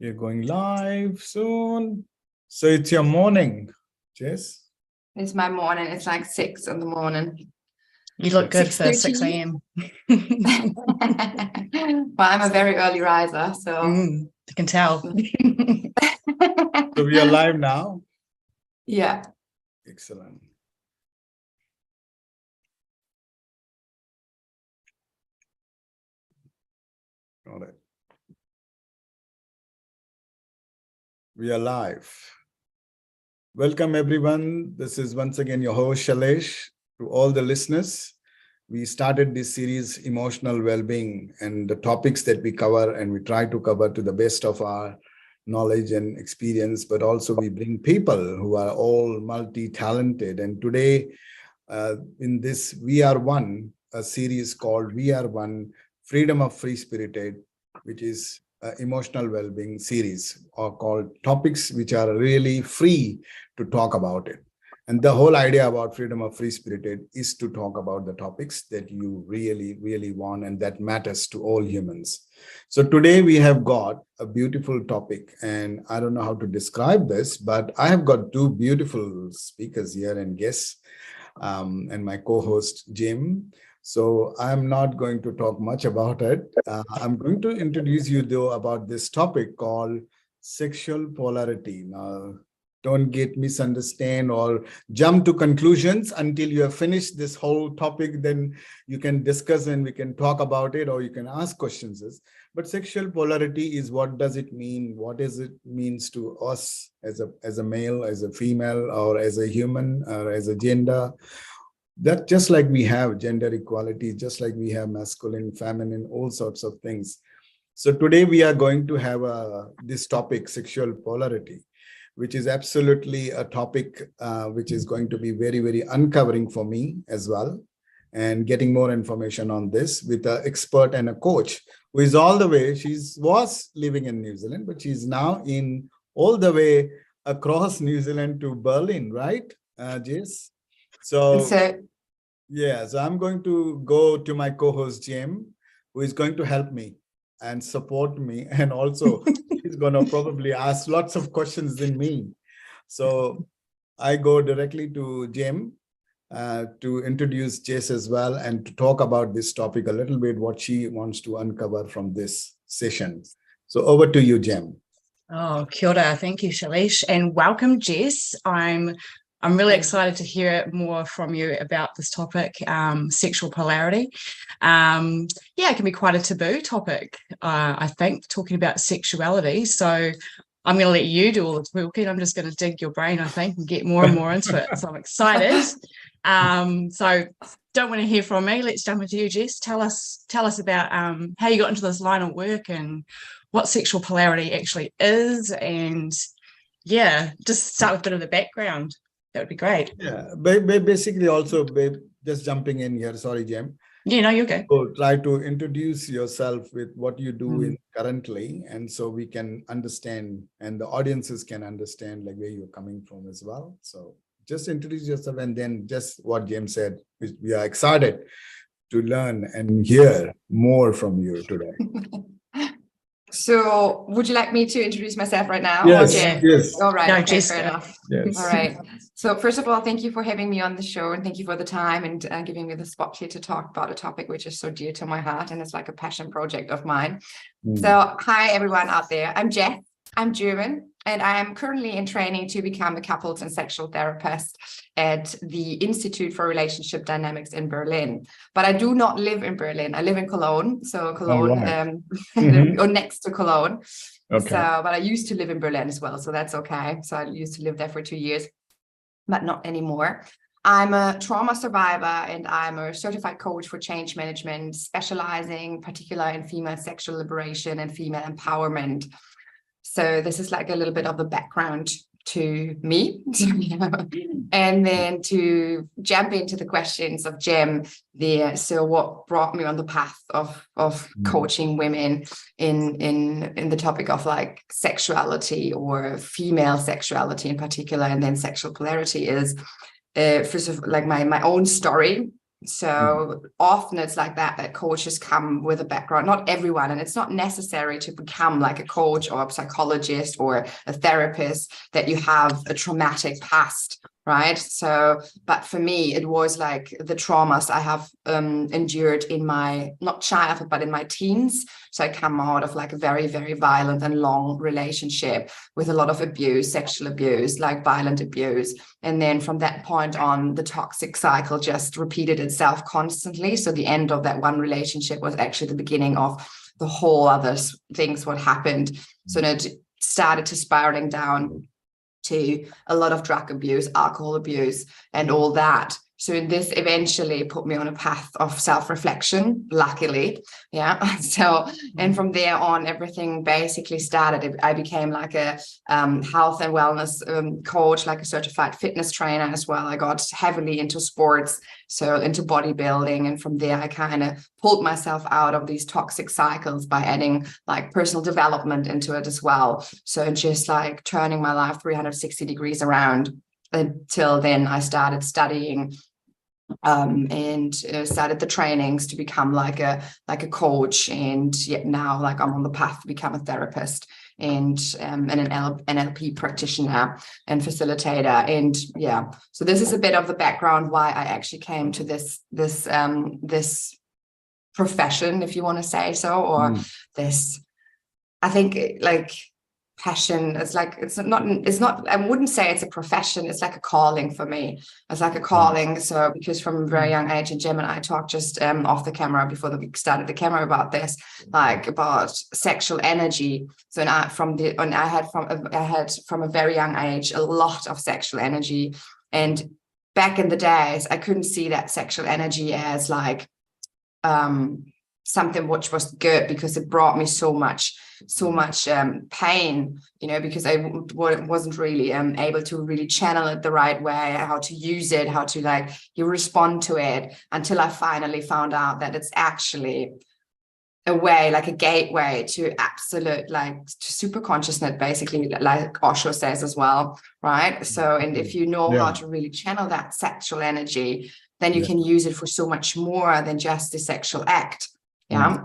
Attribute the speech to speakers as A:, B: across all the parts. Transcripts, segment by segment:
A: You're going live soon. So it's your morning, Jess?
B: It's my morning. It's like 6 in the morning.
C: You look good for 6 a.m.
B: Well, I'm a very early riser, so
C: I can tell.
A: So we are live now?
B: Yeah.
A: Excellent. Got it. We are live. Welcome, everyone. This is once again your host, Shailesh. To all the listeners, we started this series, Emotional Wellbeing, and the topics that we cover, and we try to cover to the best of our knowledge and experience, but also we bring people who are all multi-talented. And today, in this We Are One, a series called We Are One, Freedom of Free Spirited, which is emotional well-being series, or called topics which are really free to talk about it. And the whole idea about freedom of free spirited is to talk about the topics that you really want and that matters to all humans. So today we have got a beautiful topic, and I don't know how to describe this, but I have got two beautiful speakers here and guests, and my co-host Jim. So I'm not going to talk much about it. I'm going to introduce you though about this topic called sexual polarity. Now, don't get misunderstand or jump to conclusions until you have finished this whole topic. Then you can discuss and we can talk about it, or you can ask questions. But sexual polarity is, what does it mean? What does it means to us as a male, as a female, or as a human, or as a gender? That just like we have gender equality, just like we have masculine, feminine, all sorts of things. So today we are going to have this topic, sexual polarity, which is absolutely a topic which is going to be very uncovering for me as well, and getting more information on this with an expert and a coach who is all the way, was living in New Zealand, but she's now in all the way across New Zealand to Berlin, right, Jess? So I'm going to go to my co-host Jim, who is going to help me and support me, and also he's going to probably ask lots of questions than me. So I go directly to Jim to introduce Jess as well, and to talk about this topic a little bit, what she wants to uncover from this session. So over to you, Jim.
C: Oh, kia ora. Thank you, Shailesh, and welcome, Jess. I'm really excited to hear more from you about this topic, sexual polarity. It can be quite a taboo topic, I think, talking about sexuality. So I'm going to let you do all the talking. I'm just going to dig your brain, I think, and get more and more into it. So I'm excited. So don't want to hear from me. Let's jump into you, Jess. Tell us about how you got into this line of work and what sexual polarity actually is. And just start with a bit of the background. That would be great.
A: Yeah, basically also, just jumping in here. Sorry, Jim.
C: Yeah, no, you're good.
A: So try to introduce yourself with what you do currently, and so we can understand, and the audiences can understand like where you're coming from as well. So just introduce yourself, and then just what James said, we are excited to learn and hear more from you today.
B: So would you like me to introduce myself right now?
A: Yes.
B: All right.
C: No,
B: okay,
C: Jess,
B: fair enough.
A: Yes.
B: All right. So first of all, thank you for having me on the show, and thank you for the time and giving me the spot here to talk about a topic which is so dear to my heart, and it's like a passion project of mine. So hi, everyone out there. I'm Jess. I'm German, and I am currently in training to become a couples and sexual therapist at the Institute for Relationship Dynamics in Berlin. But I do not live in Berlin. I live in Cologne. So Cologne, or next to Cologne.
A: Okay.
B: So, but I used to live in Berlin as well. So that's okay. So I used to live there for 2 years, but not anymore. I'm a trauma survivor, and I'm a certified coach for change management, specializing particularly in female sexual liberation and female empowerment. So this is like a little bit of the background to me. And then to jump into the questions of Jem there. So what brought me on the path of coaching women in the topic of like sexuality, or female sexuality in particular, and then sexual polarity, is first of like my own story. So often it's like that coaches come with a background, not everyone, and it's not necessary to become like a coach or a psychologist or a therapist that you have a traumatic past, right? So, but for me, it was like the traumas I have endured in my, not childhood, but in my teens. So I come out of like a very, very violent and long relationship with a lot of abuse, sexual abuse, like violent abuse. And then from that point on, the toxic cycle just repeated itself constantly. So the end of that one relationship was actually the beginning of the whole other things what happened. So it started to spiraling down to a lot of drug abuse, alcohol abuse, and all that. So this eventually put me on a path of self-reflection, luckily. Yeah. So, and from there on, everything basically started. I became like a health and wellness coach, like a certified fitness trainer as well. I got heavily into sports, so into bodybuilding. And from there, I kind of pulled myself out of these toxic cycles by adding like personal development into it as well. So just like turning my life 360 degrees around. Until then, I started studying and started the trainings to become like a coach, and yet now like I'm on the path to become a therapist and an NLP practitioner and facilitator. And yeah, so this is a bit of the background why I actually came to this profession, if you want to say so, or this, I think like passion. It's not, I wouldn't say it's a profession, it's like a calling for me. It's like a calling. So because from a very young age, and Jim and I talked just off the camera before we started the camera about this, like about sexual energy. So I had from a very young age a lot of sexual energy, and back in the days I couldn't see that sexual energy as like something which was good, because it brought me so much pain, because I wasn't really able to really channel it the right way, how to use it, how to like you respond to it, until I finally found out that it's actually a way, like a gateway to absolute, like to super consciousness, basically, like Osho says as well, right? So, and if you know how to really channel that sexual energy, then you can use it for so much more than just the sexual act. Yeah.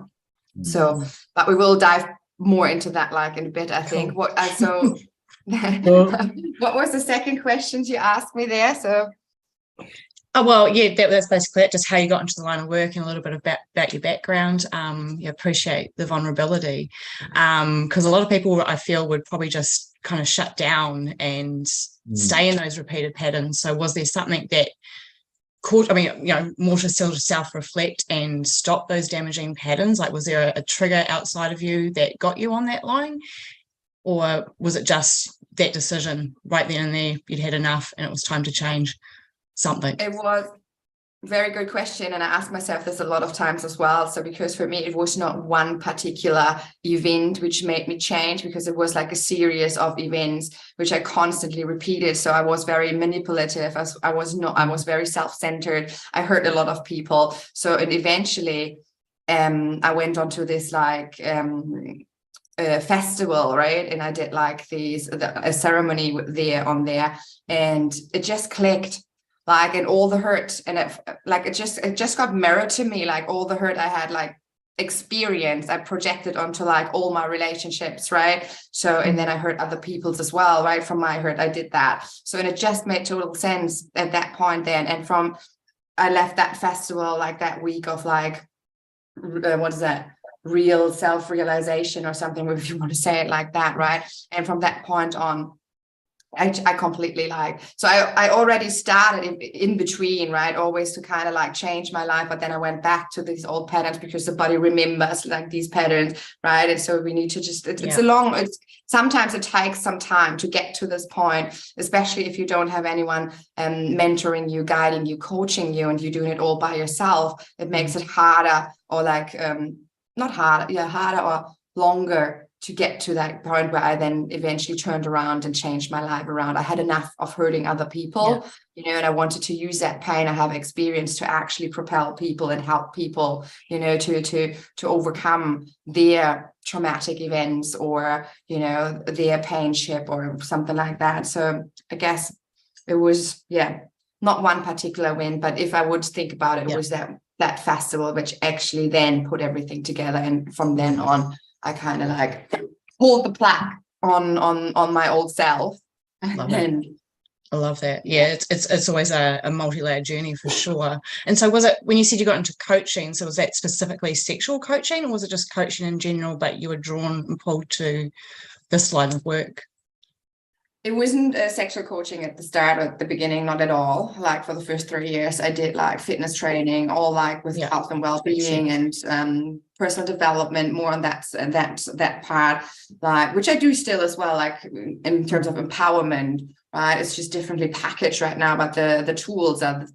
B: So, but we will dive more into that like in a bit, I think. What what was the second question you asked me there? So
C: well, yeah, that's basically it, just how you got into the line of work and a little bit about your background. Appreciate the vulnerability, because a lot of people, I feel, would probably just kind of shut down and stay in those repeated patterns. So was there something that more to still self-reflect and stop those damaging patterns? Like, was there a trigger outside of you that got you on that line? Or was it just that decision right then and there, you'd had enough and it was time to change something?
B: It was a very good question. And I asked myself this a lot of times as well. So because for me, it was not one particular event which made me change, because it was like a series of events which I constantly repeated. So I was very manipulative. I was very self-centered. I hurt a lot of people. So, and eventually I went on to this like festival, right? And I did like a ceremony there, and it just clicked. Like, and all the hurt, and it just got mirrored to me, like all the hurt I had like experienced, I projected onto like all my relationships, right? So, and then I hurt other people's as well, right? From my hurt, I did that. So, and it just made total sense at that point then. And I left that festival like that week of like, what is that? Real self-realization or something, if you want to say it like that, right? And from that point on, I completely so I already started in between, right? Always to kind of like change my life. But then I went back to these old patterns because the body remembers like these patterns, right? And so we need to just, sometimes it takes some time to get to this point, especially if you don't have anyone mentoring you, guiding you, coaching you, and you're doing it all by yourself. It makes it harder, or like, not harder, harder or longer to get to that point where I then eventually turned around and changed my life around. I had enough of hurting other people, and I wanted to use that pain I have experienced to actually propel people and help people, to overcome their traumatic events or, their pain ship or something like that. So I guess it was, not one particular win, but if I would think about it, it was that festival which actually then put everything together. And from then on, I kind of like pulled the plaque on my old self.
C: I love that. Yeah, it's always a multi-layered journey for sure. And so was it, when you said you got into coaching, so was that specifically sexual coaching, or was it just coaching in general, but you were drawn and pulled to this line of work?
B: It wasn't sexual coaching at the start, at the beginning, not at all. Like for the first 3 years, I did like fitness training, all like with health and well-being and personal development, more on that part, like, which I do still as well, like in terms of empowerment, right? It's just differently packaged right now, but the tools are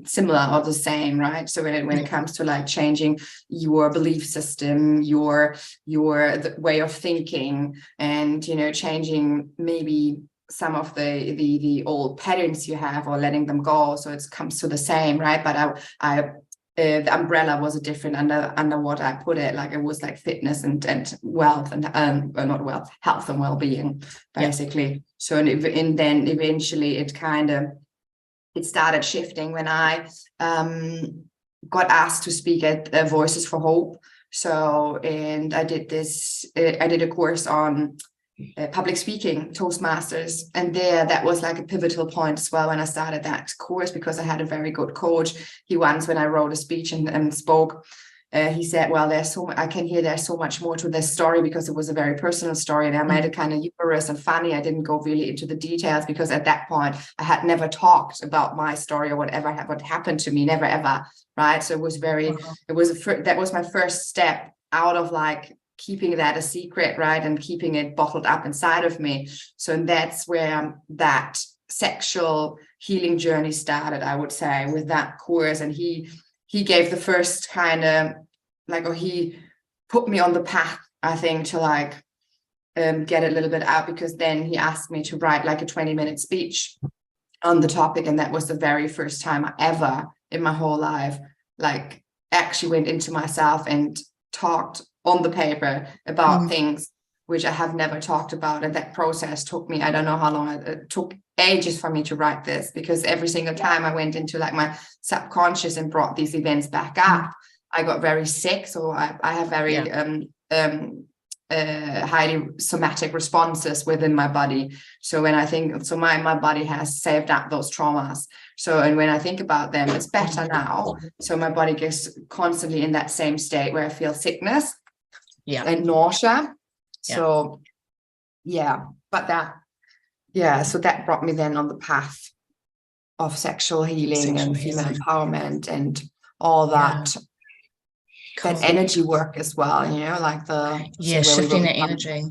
B: similar or the same, right? So when it comes to like changing your belief system, your the way of thinking, and changing maybe some of the old patterns you have, or letting them go, so it comes to the same, right? But I the umbrella was a different under what I put it, like it was like fitness and wealth and not wealth, health and well-being, basically. So and then eventually it started shifting when I got asked to speak at Voices for Hope. So, and I did a course on public speaking, Toastmasters, and that was like a pivotal point as well when I started that course, because I had a very good coach. He once, when I wrote a speech and spoke, he said, well, I can hear there's so much more to this story, because it was a very personal story, and I made it kind of humorous and funny. I didn't go really into the details, because at that point I had never talked about my story or what happened to me, never ever, right? So it was that was my first step out of like keeping that a secret, right, and keeping it bottled up inside of me. So that's where that sexual healing journey started, I would say, with that course. And he gave the first kind of like, or he put me on the path, I think, to like get a little bit out, because then he asked me to write like a 20-minute speech on the topic. And that was the very first time I ever in my whole life like actually went into myself and talked on the paper about things which I have never talked about. And that process took me, I don't know how long, it took ages for me to write this, because every single time I went into like my subconscious and brought these events back up, I got very sick. So I have very highly somatic responses within my body. So when I think, so my body has saved up those traumas. So, and when I think about them, it's better now. So my body gets constantly in that same state where I feel sickness and nausea. So but so that brought me then on the path of sexual healing and female empowerment and all that that energy work as well, like the
C: shifting that energy.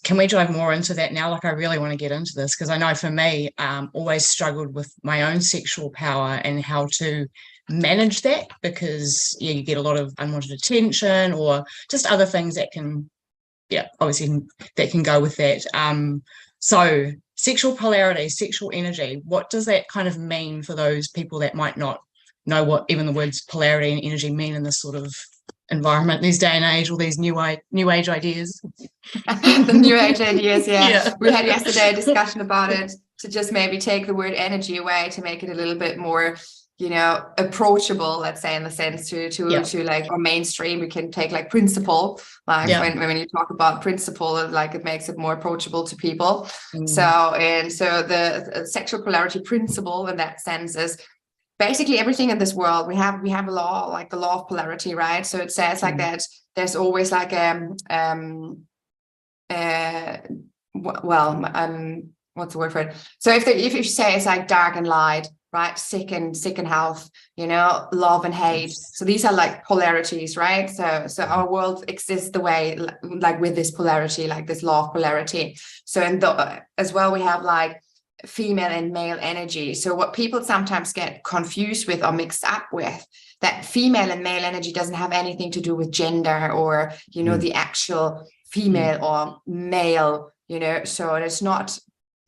C: Can we dive more into that now? Like, I really want to get into this, because I know for me, always struggled with my own sexual power and how to manage that, because you get a lot of unwanted attention or just other things that can obviously that can go with that. So sexual polarity, sexual energy, what does that kind of mean for those people that might not know what even the words polarity and energy mean in this sort of environment these day and age, all these new age ideas?
B: The new age ideas, we had yesterday a discussion about it, to just maybe take the word energy away, to make it a little bit more approachable, let's say, in the sense to like, or mainstream. We can take like principle, like when you talk about principle, like it makes it more approachable to people. So the sexual polarity principle in that sense is basically everything in this world. We have a law, like the law of polarity, right? So it says like that there's always like what's the word for it? So if you say it's like dark and light, right, sick and health, love and hate. So these are like polarities, right? So our world exists the way, like with this polarity, like this law of polarity. So as well, we have like female and male energy. So what people sometimes get confused with or mixed up with, that female and male energy doesn't have anything to do with gender or, the actual female or male, so it's not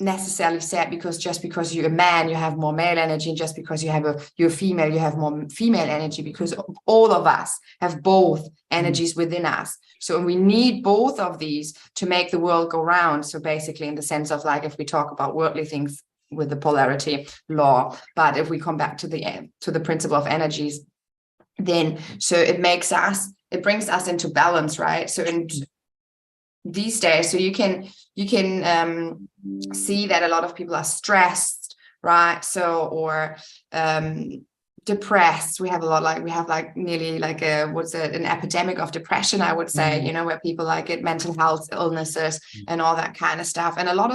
B: necessarily said because you're a man you have more male energy, and just because you're female you have more female energy, because all of us have both energies within us. So we need both of these to make the world go round. So basically, in the sense of like, if we talk about worldly things, the polarity law. But if we come back to the principle of energies, then so it brings us into balance, right? So in these days, so you can see that a lot of people are stressed, right? So, or depressed. We have nearly like an epidemic of depression, I would say, where people like get mental health illnesses and all that kind of stuff. And a lot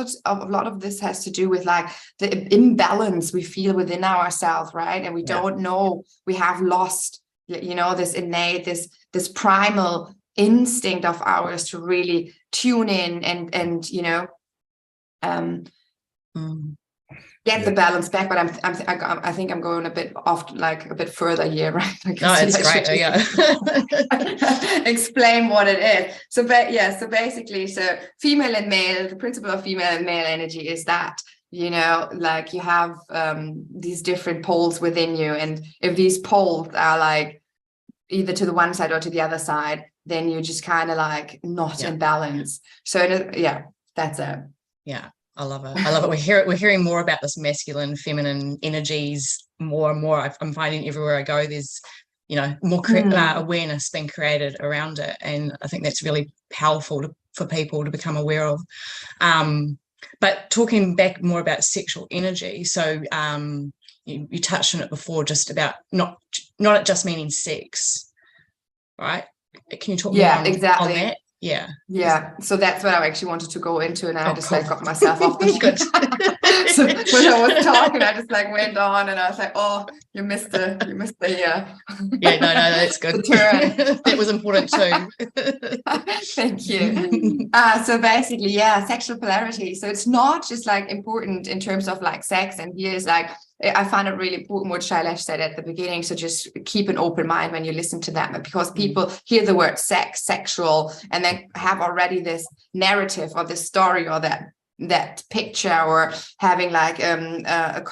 B: of this has to do with like the imbalance we feel within ourselves, right? And we don't know, we have lost, this innate, this primal instinct of ours to really tune in and get the balance back. But I think I'm going a bit off, like a bit further here, right?
C: No, it's great.
B: Explain what it is. So basically, female and male, the principle of female and male energy is that, like you have these different poles within you, and if these poles are like either to the one side or to the other side, then you're just kind of like not in balance. So that's it.
C: Yeah, I love it. We're hearing more about this masculine, feminine energies more and more. I'm finding everywhere I go, there's more awareness being created around it, and I think that's really powerful for people to become aware of. But talking back more about sexual energy, so you touched on it before, just about not it just meaning sex, right? Can you talk more on that? Yeah. So
B: that's what I actually wanted to go into, and I got myself off the good. So when I was talking, I just like went on, and I was like, "Oh, you missed the
C: yeah." No, that's good. That was important too.
B: Thank you. So basically, sexual polarity. So it's not just like important in terms of like sex, and here's like, I find it really important what Shailesh said at the beginning. So just keep an open mind when you listen to that, because people hear the word sex, sexual, and they have already this narrative or this story or that picture, or having like a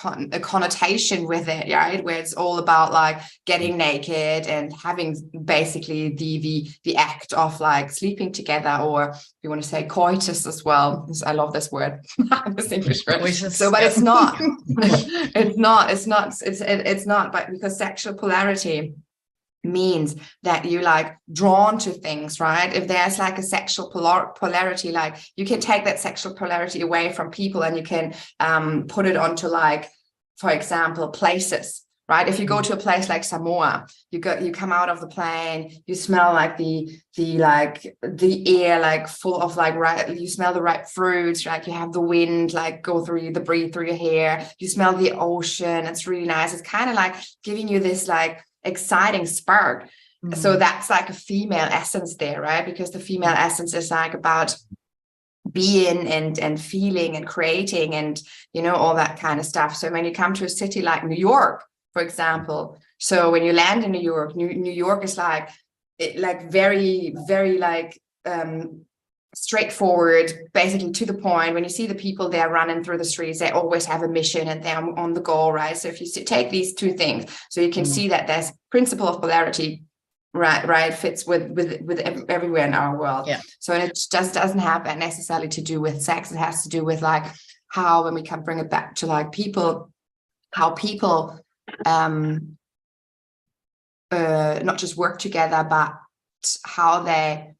B: connotation with it, right? Where it's all about like getting naked and having basically the act of like sleeping together, or if you want to say coitus as well. I love this word, this English word. So, but it's not. It's not. But because sexual polarity means that you like drawn to things, right? If there's like a sexual polarity, like you can take that sexual polarity away from people, and you can put it onto like, for example, places, right? If you go to a place like Samoa, you come out of the plane, you smell like the air like full of like, right, you smell the right fruits, like you have the wind like go through the breathe through your hair, you smell the ocean. It's really nice. It's kind of like giving you this like exciting spark. So that's like a female essence there, right? Because the female essence is like about being and feeling and creating and all that kind of stuff. So when you come to a city like New York, for example, so when you land in New York is like very, very like straightforward, basically to the point. When you see the people there running through the streets, they always have a mission and they're on the go, right? So if you take these two things, so you can see that there's principle of polarity, right, fits with everywhere in our world. So it just doesn't have that necessarily to do with sex. It has to do with like how, when we can bring it back to like people, how people not just work together, but how they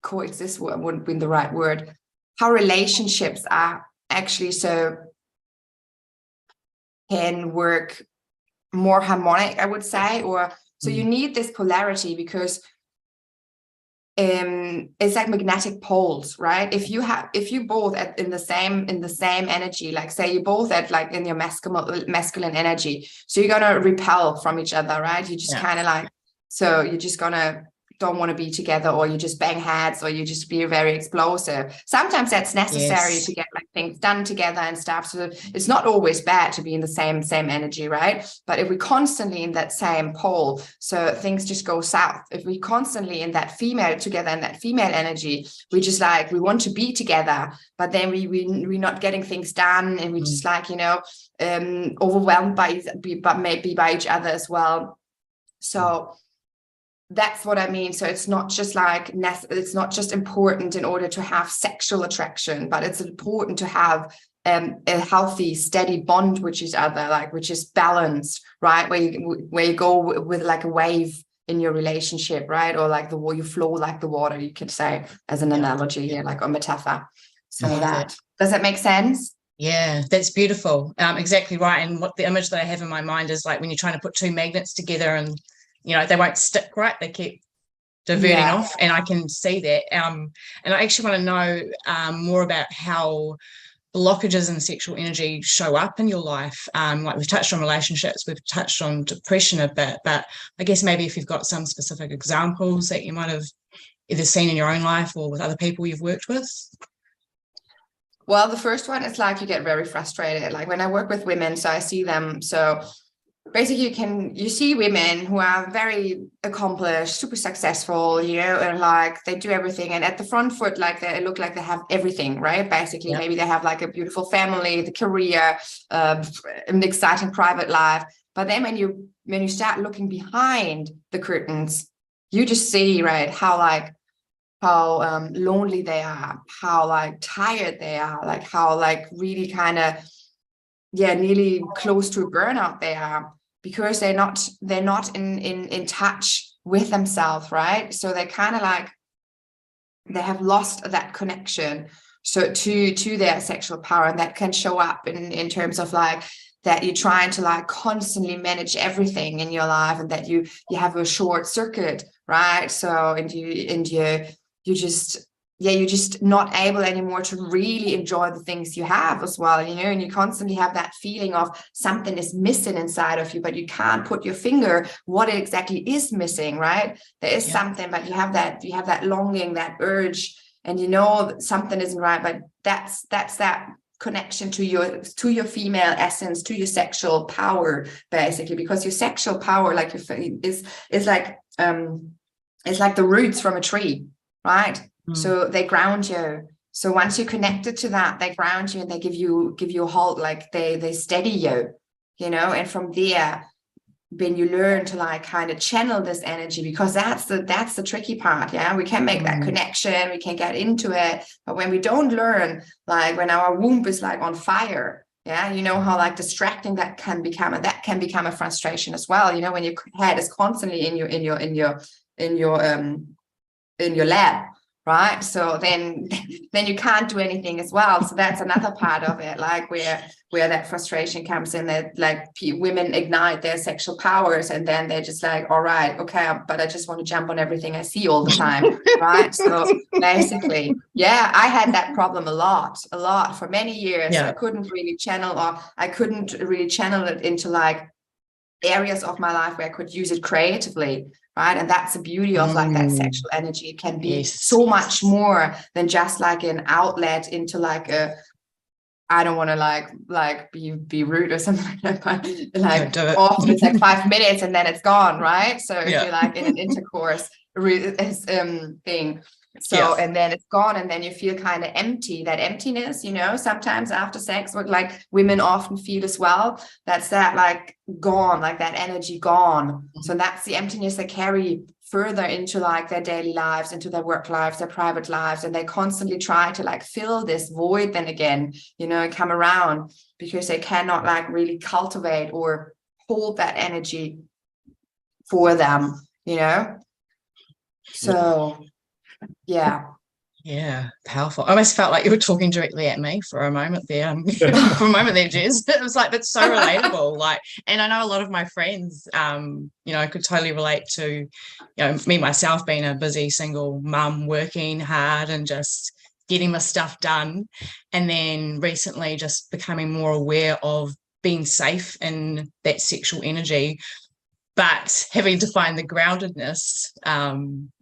B: coexist wouldn't be the right word, how relationships are actually can work more harmonic, I would say. Or so you need this polarity, because it's like magnetic poles, right? If you both in the same energy, like say you both at like in your masculine energy, so you're gonna repel from each other, right? You just kind of like, so you're just gonna don't want to be together, or you just bang heads, or you just be very explosive. Sometimes that's necessary to get like things done together and stuff. So it's not always bad to be in the same energy, right? But if we constantly in that same pole, so things just go south. If we constantly in that female together in that female energy, we just like, we want to be together, but then we're not getting things done, and we just like, overwhelmed but maybe by each other as well. So that's what I mean. So it's not just like, it's not just important in order to have sexual attraction, but it's important to have a healthy, steady bond with each other, like which is balanced, right? Where you go with like a wave in your relationship, right? Or like you flow like the water, you could say, as an analogy here, like a metaphor. So does that make sense?
C: Yeah, that's beautiful. Exactly right. And what the image that I have in my mind is like when you're trying to put two magnets together and, you know, they won't stick right. They keep diverting off, and I can see that. And I actually want to know more about how blockages in sexual energy show up in your life. Like we've touched on relationships, we've touched on depression a bit, but I guess maybe if you've got some specific examples that you might have either seen in your own life or with other people you've worked with.
B: Well, the first one is like you get very frustrated. Like when I work with women, so I see them. So basically you see women who are very accomplished, super successful, you know, and like they do everything. And at the front foot, like they look like they have everything, right? Basically, maybe they have like a beautiful family, the career, an exciting private life. But then when you start looking behind the curtains, you just see, right, how lonely they are, how like tired they are, like how like really kind of nearly close to a burnout they are, because they're not in touch with themselves, right? So they kind of like they have lost that connection so to their sexual power, and that can show up in terms of like that you're trying to like constantly manage everything in your life, and that you have a short circuit, right? So and you're just not able anymore to really enjoy the things you have as well, you know, and you constantly have that feeling of something is missing inside of you, but you can't put your finger what exactly is missing, right? There is something, but you have that longing, that urge, and you know that something isn't right, but that's that connection to your female essence, to your sexual power, basically, because your sexual power, like is like it's like the roots from a tree, right? So they ground you. So once you're connected to that, they ground you and they give you a hold, like they steady you, you know, and from there, when you learn to like kind of channel this energy, because that's the tricky part. Yeah, we can make that connection, we can get into it, but when we don't learn, like when our womb is like on fire, yeah, you know how like distracting that can become, and that can become a frustration as well, you know, when your head is constantly in your lab, right? So then you can't do anything as well. So that's another part of it, like where that frustration comes in, that like women ignite their sexual powers, and then they're just like, all right, okay, but I just want to jump on everything I see all the time, right? So basically, I had that problem a lot for many years. I couldn't really channel it into like areas of my life where I could use it creatively, right? And that's the beauty of like that sexual energy. It can be so much more than just like an outlet into like a, I don't want to like be rude or something like that, but like often it's like 5 minutes and then it's gone, right? So if you're like in an intercourse thing, so and then it's gone, and then you feel kind of empty, that emptiness, you know, sometimes after sex, what like women often feel as well, that's that like gone, like that energy gone. So that's the emptiness they carry further into like their daily lives, into their work lives, their private lives, and they constantly try to like fill this void then again, you know, and come around, because they cannot like really cultivate or hold that energy for them, you know. So
C: yeah, powerful. I almost felt like you were talking directly at me for a moment there. Jess. It was like, that's so relatable. Like, and I know a lot of my friends, you know, could totally relate to, you know, me myself being a busy single mum, working hard and just getting my stuff done, and then recently just becoming more aware of being safe in that sexual energy, but having to find the groundedness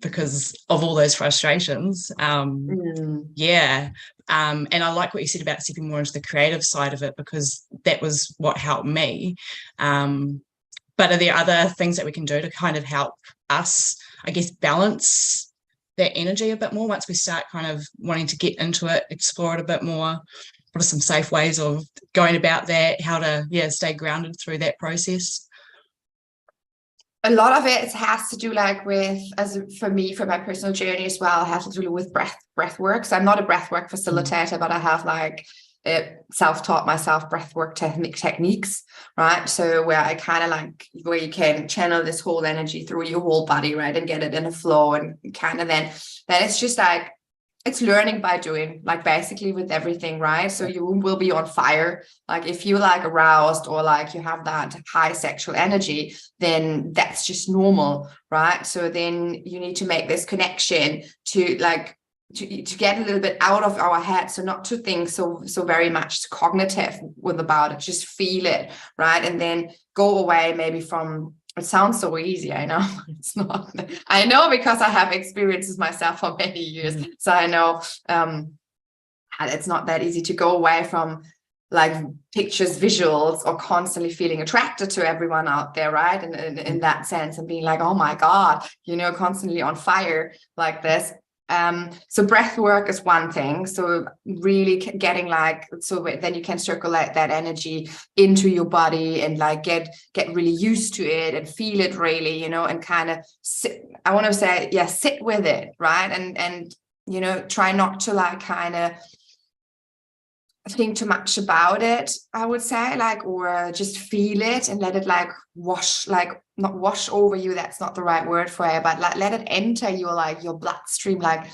C: because of all those frustrations. And I like what you said about stepping more into the creative side of it, because that was what helped me. But are there other things that we can do to kind of help us, I guess, balance that energy a bit more once we start kind of wanting to get into it, explore it a bit more? What are some safe ways of going about that? How to stay grounded through that process?
B: A lot of it has to do like with, for my personal journey as well, has to do with breath work. So I'm not a breath work facilitator, but I have like self-taught myself breathwork techniques, right? So where I kind of like, where you can channel this whole energy through your whole body, right? And get it in a flow, and kind of then it's just like, it's learning by doing, like basically with everything, right? So you will be on fire. Like if you like aroused, or like you have that high sexual energy, then that's just normal, right? So then you need to make this connection to like, to get a little bit out of our head, so not to think so very much cognitive about it, just feel it, right? And then go away maybe from, it sounds so easy, I know, it's not. I know, because I have experiences myself for many years, so I know it's not that easy to go away from like pictures, visuals, or constantly feeling attracted to everyone out there, right? And in that sense, and being like, oh my God, you know, constantly on fire like this. So breath work is one thing. So really getting like, so then you can circulate that energy into your body, and like get really used to it and feel it really, you know, and kind of sit, I want to say, yeah, sit with it, right? And, you know, try not to like kind of think too much about it, I would say, like, or just feel it and let it like wash, like not wash over you, that's not the right word for it, but like let it enter your like your bloodstream. Like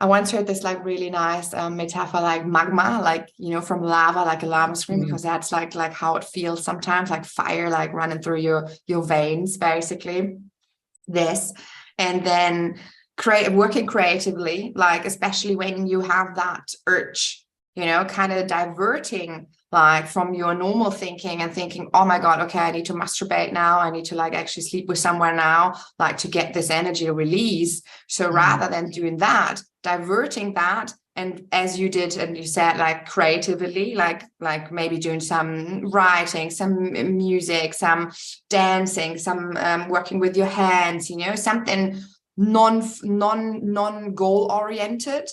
B: I once heard this like really nice metaphor, like magma, like, you know, from lava, like a lava stream, because that's like how it feels sometimes, like fire like running through your veins, basically this. And then working creatively, like especially when you have that urge, you know, kind of diverting like from your normal thinking and thinking, oh my God, okay, I need to masturbate now. I need to like actually sleep with someone now, like to get this energy release. So rather than doing that, diverting that, and as you did, and you said like creatively, like maybe doing some writing, some music, some dancing, some working with your hands, you know, something non goal oriented,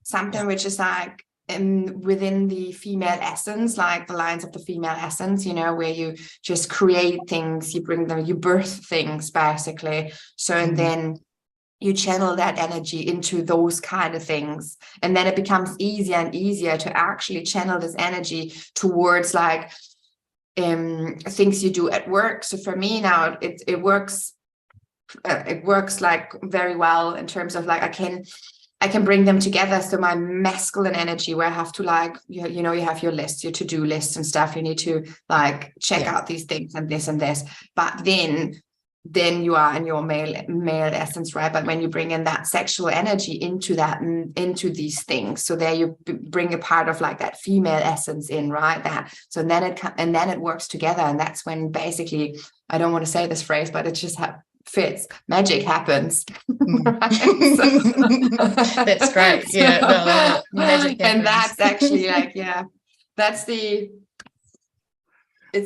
B: something which is like within the female essence, like the lines of the female essence, you know, where you just create things, you bring them, you birth things basically. So and then you channel that energy into those kind of things, and then it becomes easier and easier to actually channel this energy towards like things you do at work. So for me now, it works like very well in terms of like I can bring them together. So my masculine energy, where I have to like, you know, you have your list, your to-do list and stuff. You need to like check out these things and this and this. But then you are in your male essence, right? But when you bring in that sexual energy into that, into these things, so there you bring a part of like that female essence in, right? That, so then it works together. And that's when basically, I don't want to say this phrase, but it just fits, magic happens.
C: Right? That's great. Yeah, no, magic happens.
B: And that's actually like, yeah, that's it's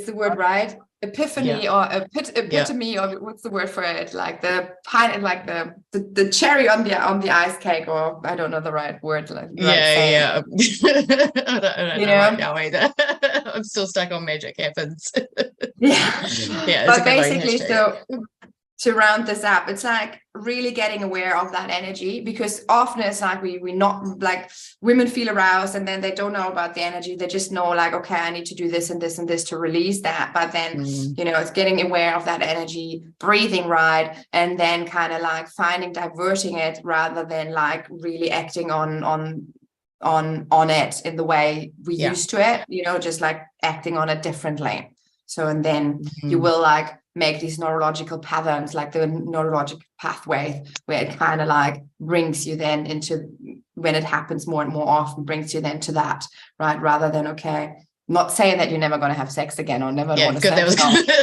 B: the word, right? Epiphany, or epitome, or what's the word for it? Like the pine, like the cherry on the ice cake, or I don't know the right word. Like,
C: I don't know right now either. I'm still stuck on magic happens.
B: Yeah, but basically, so to round this up, it's like really getting aware of that energy, because often it's like we not like, women feel aroused and then they don't know about the energy. They just know like, okay, I need to do this and this and this to release that. But then, you know, it's getting aware of that energy, breathing right, and then kind of like diverting it, rather than like really acting on it in the way we used to it, you know, just like acting on it differently. So, and then you will like make these neurological patterns, like the neurological pathway, where it kind of like brings you then into, when it happens more and more often, brings you then to that, right? Rather than, okay, not saying that you're never going to have sex again, or never want to sex.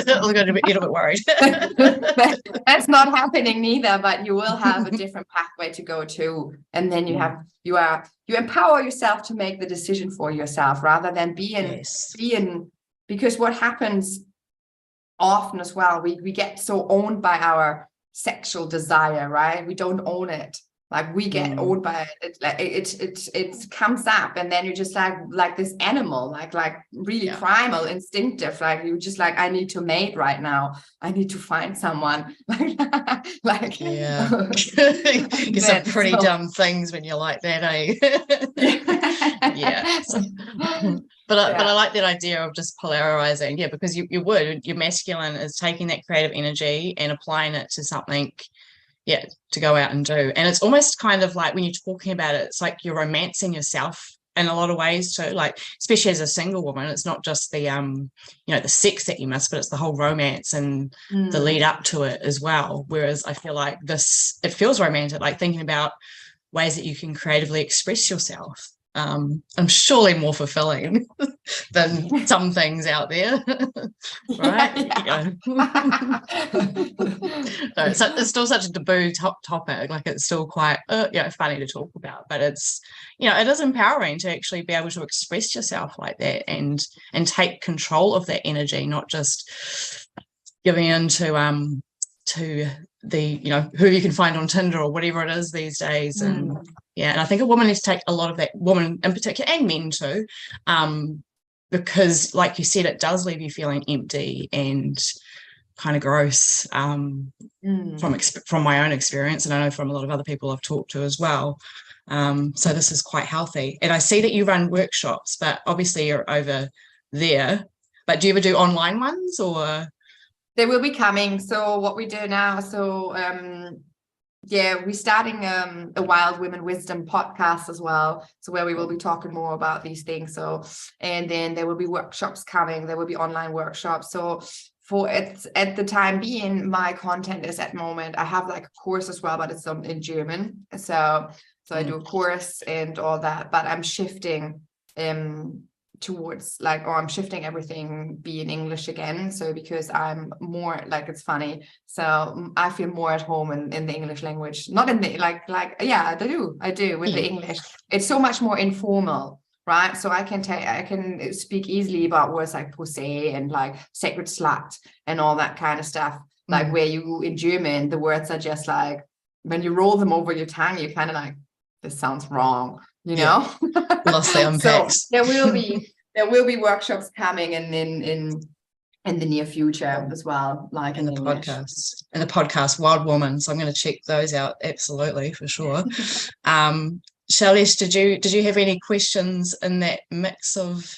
C: I was going to be a little bit worried.
B: That's not happening neither, but you will have a different pathway to go to. And then you empower yourself to make the decision for yourself, rather than being, because what happens often as well, we get so owned by our sexual desire, right? We don't own it. Like we get old by it, like it comes up, and then you're just like this animal, like really primal, instinctive. Like you just like, I need to mate right now. I need to find someone. like
C: you some pretty dumb things when you're like that, eh? So, but I like that idea of just polarizing, because your masculine is taking that creative energy and applying it to something to go out and do. And it's almost kind of like when you're talking about it, it's like you're romancing yourself in a lot of ways too, like especially as a single woman. It's not just the the sex that you miss, but it's the whole romance and the lead up to it as well. Whereas I feel like it feels romantic, like thinking about ways that you can creatively express yourself. I'm surely more fulfilling than some things out there, right? It's still such a taboo topic. Like it's still quite funny to talk about, but it's it is empowering to actually be able to express yourself like that and take control of that energy, not just giving in to the who you can find on Tinder or whatever it is these days. And and I think a woman needs to take a lot of that, woman in particular and men too, because like you said, it does leave you feeling empty and kind of gross, from my own experience, and I know from a lot of other people I've talked to as well. So this is quite healthy. And I see that you run workshops, but obviously you're over there, but do you ever do online ones? Or
B: they will be coming. So what we do now, we're starting a Wild Women Wisdom podcast as well. So where we will be talking more about these things. So, and then there will be workshops coming. There will be online workshops. So for it, at the time being, my content is at the moment, I have like a course as well, but it's in German. So I do a course and all that, but I'm shifting towards I'm shifting everything be in English again. So because I'm more like, it's funny, so I feel more at home in the English language, not in the I do with the English. It's so much more informal, right? So I can speak easily about words like pussy and like sacred slut and all that kind of stuff, like where you in German the words are just like, when you roll them over your tongue, you kind of like, this sounds wrong,
C: lost the unpacks.
B: So there will be workshops coming in the near future as well, like
C: in the podcast Wild Woman. So I'm going to check those out, absolutely, for sure. Shailesh, did you have any questions in that mix of?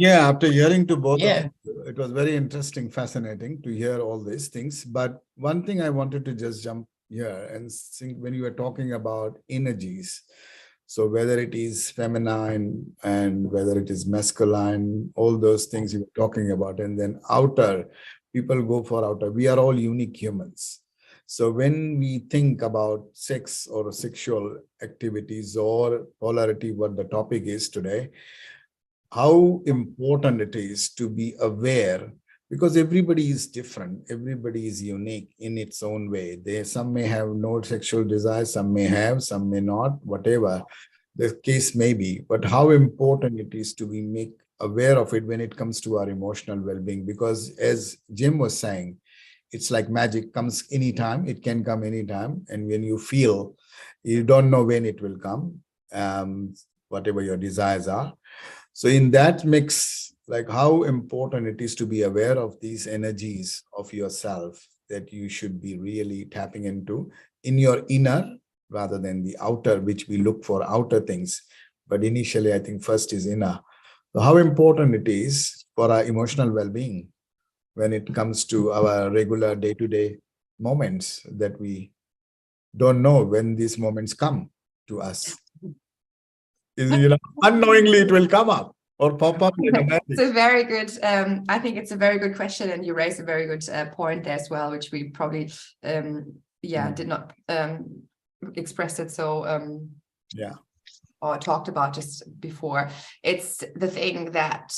A: After hearing to both of you, it was very interesting, fascinating to hear all these things. But one thing I wanted to just jump here and think, when you were talking about energies, so whether it is feminine and whether it is masculine, all those things you were talking about, and then outer, people go for outer. We are all unique humans. So when we think about sex or sexual activities or polarity, what the topic is today, how important it is to be aware, because everybody is different, everybody is unique in its own way. Some may have no sexual desire, some may have, some may not, whatever the case may be. But how important it is to be make aware of it when it comes to our emotional well-being, because as Jim was saying, it's like magic, comes anytime, it can come anytime, and when you feel, you don't know when it will come, whatever your desires are. So in that mix, like how important it is to be aware of these energies of yourself that you should be really tapping into in your inner rather than the outer, which we look for outer things. But initially, I think first is inner. So how important it is for our emotional well-being when it comes to our regular day-to-day moments that we don't know when these moments come to us. Unknowingly it will come up or pop up.
B: It's a very good, I think it's a very good question, and you raised a very good point there as well, which we probably, did not express it so, or talked about just before. It's the thing that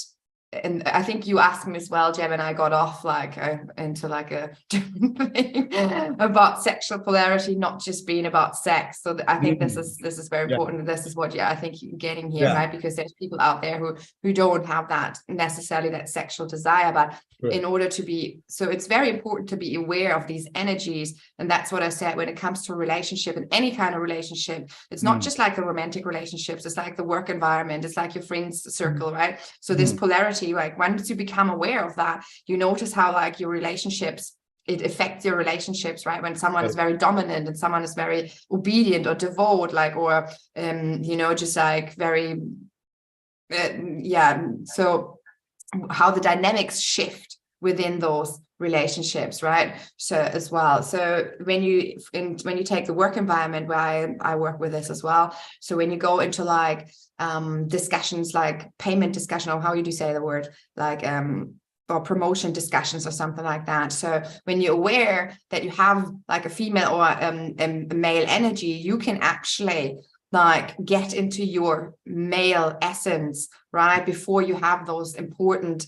B: and I think you asked me as well, Jem, and I got off like into like a different thing about sexual polarity, not just being about sex. So I think this is very important. And this is what I think you're getting here, right? Because there's people out there who don't have that necessarily that sexual desire, but in order to be, so it's very important to be aware of these energies. And that's what I said when it comes to a relationship, and any kind of relationship. It's not just like the romantic relationships, it's like the work environment, it's like your friends circle, right? So this polarity, like once you become aware of that, you notice how like your relationships, it affects your relationships, right? When someone is very dominant and someone is very obedient or devout, like, or just like very so how the dynamics shift within those relationships, right? So as well, so when you take the work environment, where I work with this as well, so when you go into like discussions like payment discussion, or how you do say the word, like or promotion discussions or something like that. So when you're aware that you have like a female or a male energy, you can actually like get into your male essence, right, before you have those important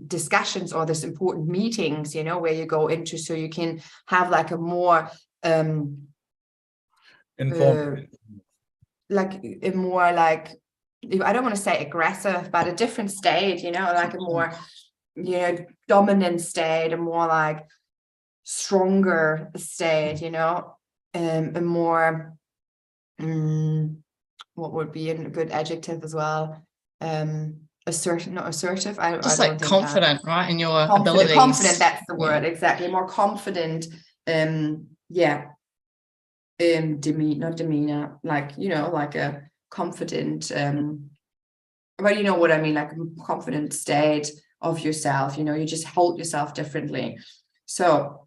B: discussions or this important meetings, where you go into, so you can have like a more
A: informed,
B: like a more like, I don't want to say aggressive, but a different state, like a more dominant state, a more like stronger state, a more what would be a good adjective as well? Assertive, not assertive.
C: Just
B: I
C: like confident, right, in your abilities.
B: Confident, that's the word, exactly. More confident. Not demeanor, like like a confident. But you know what I mean, like a confident state of yourself. You just hold yourself differently. So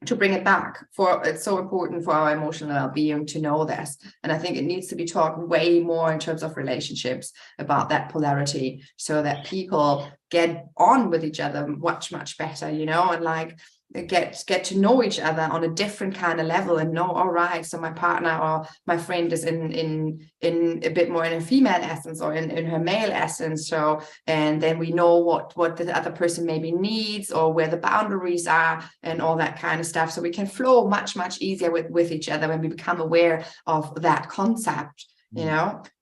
B: to bring it back, it's so important for our emotional well-being to know this. And I think it needs to be talked way more in terms of relationships about that polarity, so that people get on with each other much, much better, and like get to know each other on a different kind of level, and know, all right, so my partner or my friend is in a bit more in a female essence, or in her male essence. So, and then we know what the other person maybe needs, or where the boundaries are, and all that kind of stuff. So we can flow much, much easier with each other when we become aware of that concept,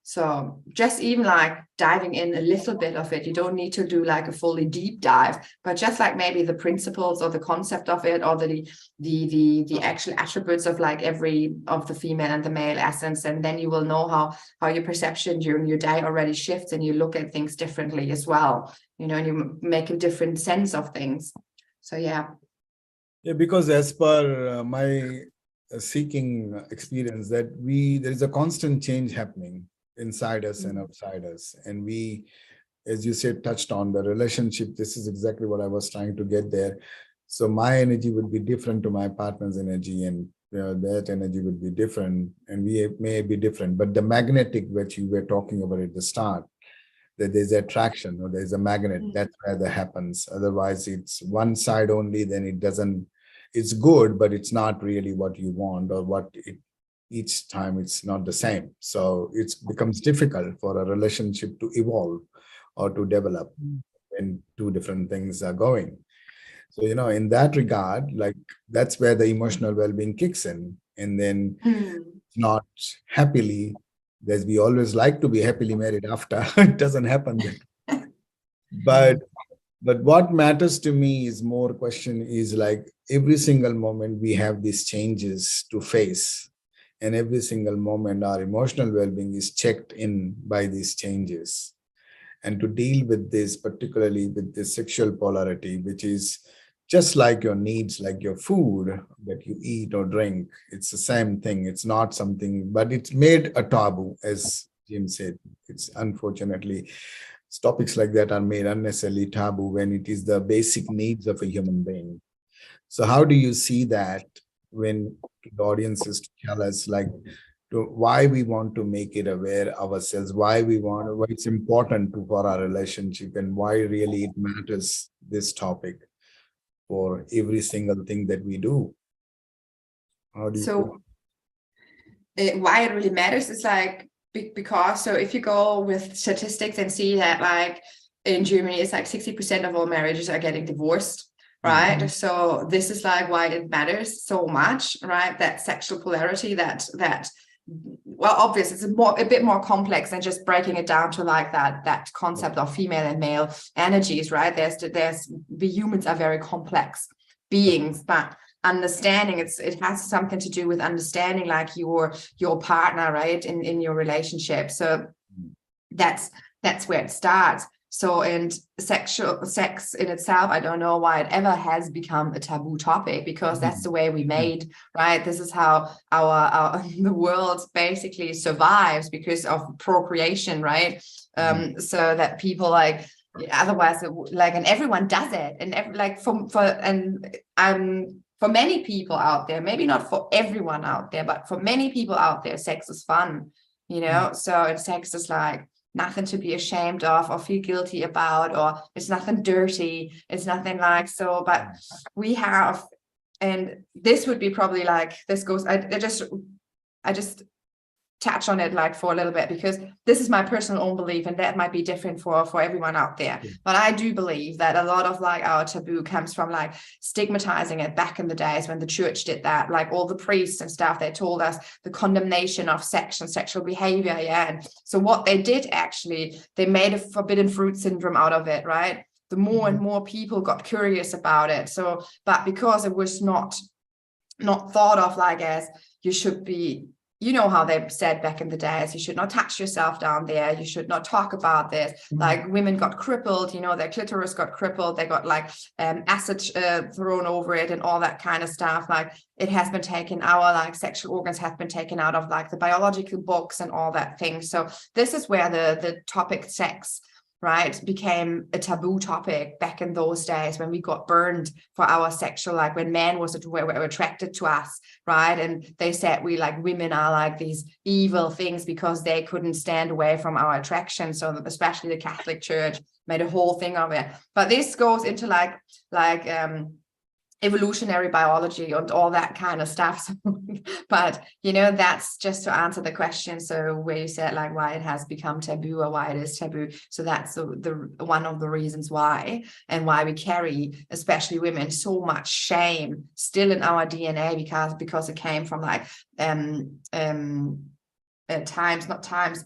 B: So just even like diving in a little bit of it, you don't need to do like a fully deep dive, but just like maybe the principles or the concept of it, or the actual attributes of like every of the female and the male essence. And then you will know how your perception during your day already shifts, and you look at things differently as well, and you make a different sense of things. So yeah,
A: because as per my seeking experience, that there is a constant change happening inside us and outside us, and we, as you said, touched on the relationship. This is exactly what I was trying to get there. So my energy would be different to my partner's energy, and that energy would be different, and we may be different, but the magnetic, which you were talking about at the start, that there's attraction or there's a magnet, that's where that happens. Otherwise it's one side only, then it's good, but it's not really what you want, or each time it's not the same. So it becomes difficult for a relationship to evolve or to develop when two different things are going. So, in that regard, like that's where the emotional well-being kicks in. And then not happily, as we always like to be happily married after, it doesn't happen then. But what matters to me is more question is like every single moment we have these changes to face. And every single moment, our emotional well-being is checked in by these changes. And to deal with this, particularly with the sexual polarity, which is just like your needs, like your food that you eat or drink, it's the same thing. It's not something, but it's made a taboo, as Jim said. It's unfortunately, topics like that are made unnecessarily taboo when it is the basic needs of a human being. So how do you see that when the audience is to tell us like why we want to make it aware ourselves, why it's important for our relationship, and why really it matters, this topic, for every single thing that we do? How do you
B: why it really matters is like because, so if you go with statistics and see that like in Germany, it's like 60% of all marriages are getting divorced, right?
A: Mhm.
B: So this is like why it matters so much, right? That sexual polarity, that well, obviously it's a bit more complex than just breaking it down to like that concept of female and male energies, right? The humans are very complex beings, but understanding it has something to do with understanding like your partner, right, in your relationship. So that's where it starts. So, and sex in itself, I don't know why it ever has become a taboo topic, because that's the way we made, right? This is how our the world basically survives, because of procreation, right? So that people like, otherwise, like, and everyone does it, and for many people out there, maybe not for everyone out there, but for many people out there, sex is fun, you know. So, and sex is like nothing to be ashamed of or feel guilty about, or it's nothing dirty, it's nothing like so. But we have, and this would be probably like, this goes, I just touch on it like for a little bit, because this is my personal own belief, and that might be different for everyone out there. But I do believe that a lot of like our taboo comes from like stigmatizing it back in the days when the church did that, like all the priests and stuff, they told us the condemnation of sex and sexual behavior. Yeah. And so what they did, actually, they made a forbidden fruit syndrome out of it, right? The more and more people got curious about it. So, but because it was not thought of like as you should be, you know how they said back in the days, you should not touch yourself down there, you should not talk about this. Like women got crippled, you know, their clitoris got crippled, they got like acid thrown over it and all that kind of stuff. Like it has been taken, our like sexual organs have been taken out of like the biological books and all that thing. So this is where the topic sex, right, became a taboo topic back in those days, when we got burned for our sexual, like when men were attracted to us, right? And they said we, like, women are like these evil things because they couldn't stand away from our attraction. So especially the Catholic Church made a whole thing of it. But this goes into like evolutionary biology and all that kind of stuff. But you know, that's just to answer the question. So where you said like why it has become taboo or why it is taboo. So that's the one of the reasons why, and why we carry, especially women, so much shame still in our DNA, because it came from like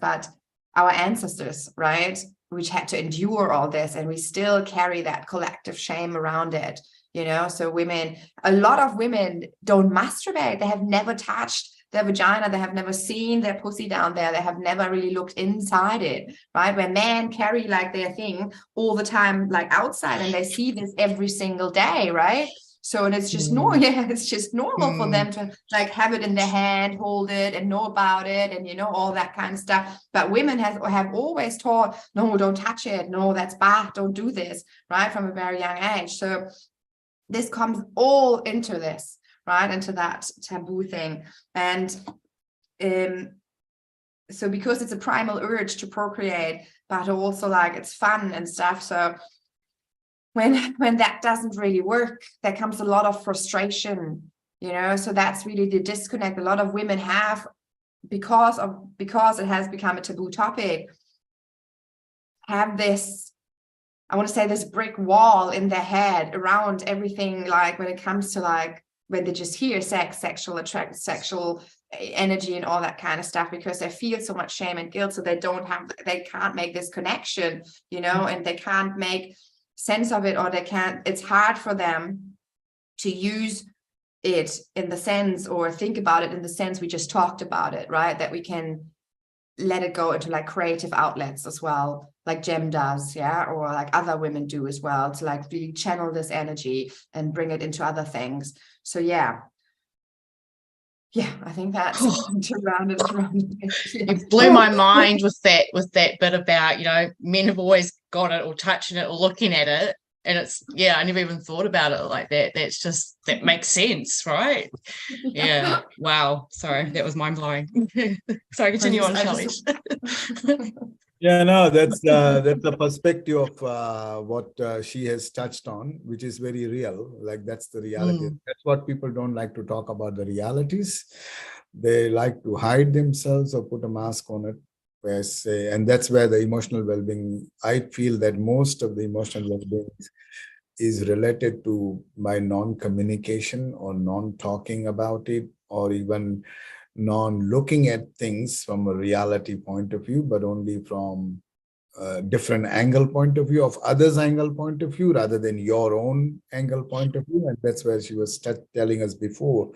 B: but our ancestors, right, which had to endure all this, and we still carry that collective shame around it. You know, so women, a lot of women don't masturbate. They have never touched their vagina. They have never seen their pussy down there. They have never really looked inside it, right? Where men carry like their thing all the time, like outside, and they see this every single day, right? So, and it's just normal. Yeah, it's just normal for them to like have it in their hand, hold it, and know about it, and you know, all that kind of stuff. But women have always taught, no, don't touch it. No, that's bad. Don't do this, right? From a very young age. So this comes all into this, right, into that taboo thing. And so because it's a primal urge to procreate, but also like it's fun and stuff. So when that doesn't really work, there comes a lot of frustration, you know. So that's really the disconnect a lot of women have, because it has become a taboo topic, have this, I want to say, this brick wall in their head around everything, like when it comes to like when they just hear sex, sexual energy and all that kind of stuff, because they feel so much shame and guilt. So they can't make this connection, you know, and they can't make sense of it, or it's hard for them to use it in the sense, or think about it in the sense we just talked about it, right? That we can let it go into like creative outlets as well, like Jem does, yeah, or like other women do as well, to like really channel this energy and bring it into other things. So yeah, I think that's to round it around.
C: You blew my mind with that bit about, you know, men have always got it or touching it or looking at it, and it's, yeah, I never even thought about it like that. That makes sense, right? Yeah. Wow. Sorry, that was mind-blowing. Sorry, continue on, Shelley.
A: Yeah, no, that's the perspective of what she has touched on, which is very real. Like that's the reality. That's what people don't like to talk about, the realities. They like to hide themselves or put a mask on it. where I say, and that's where the emotional well-being, I feel that most of the emotional well-being is related to my non-communication or non-talking about it, or even non-looking at things from a reality point of view, but only from a different angle point of view, of others' angle point of view, rather than your own angle point of view. And that's where she was telling us before,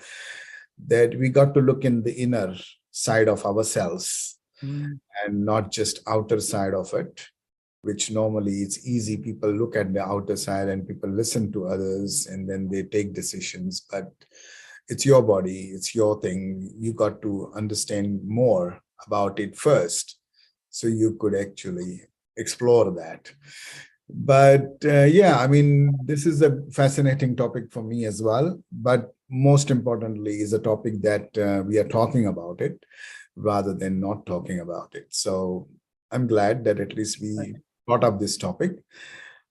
A: that we got to look in the inner side of ourselves and not just outer side of it, which normally it's easy. People look at the outer side and people listen to others and then they take decisions, but it's your body, it's your thing. You got to understand more about it first, so you could actually explore that. But yeah, I mean, this is a fascinating topic for me as well. But most importantly, is a topic that we are talking about it rather than not talking about it. So I'm glad that at least we brought up this topic.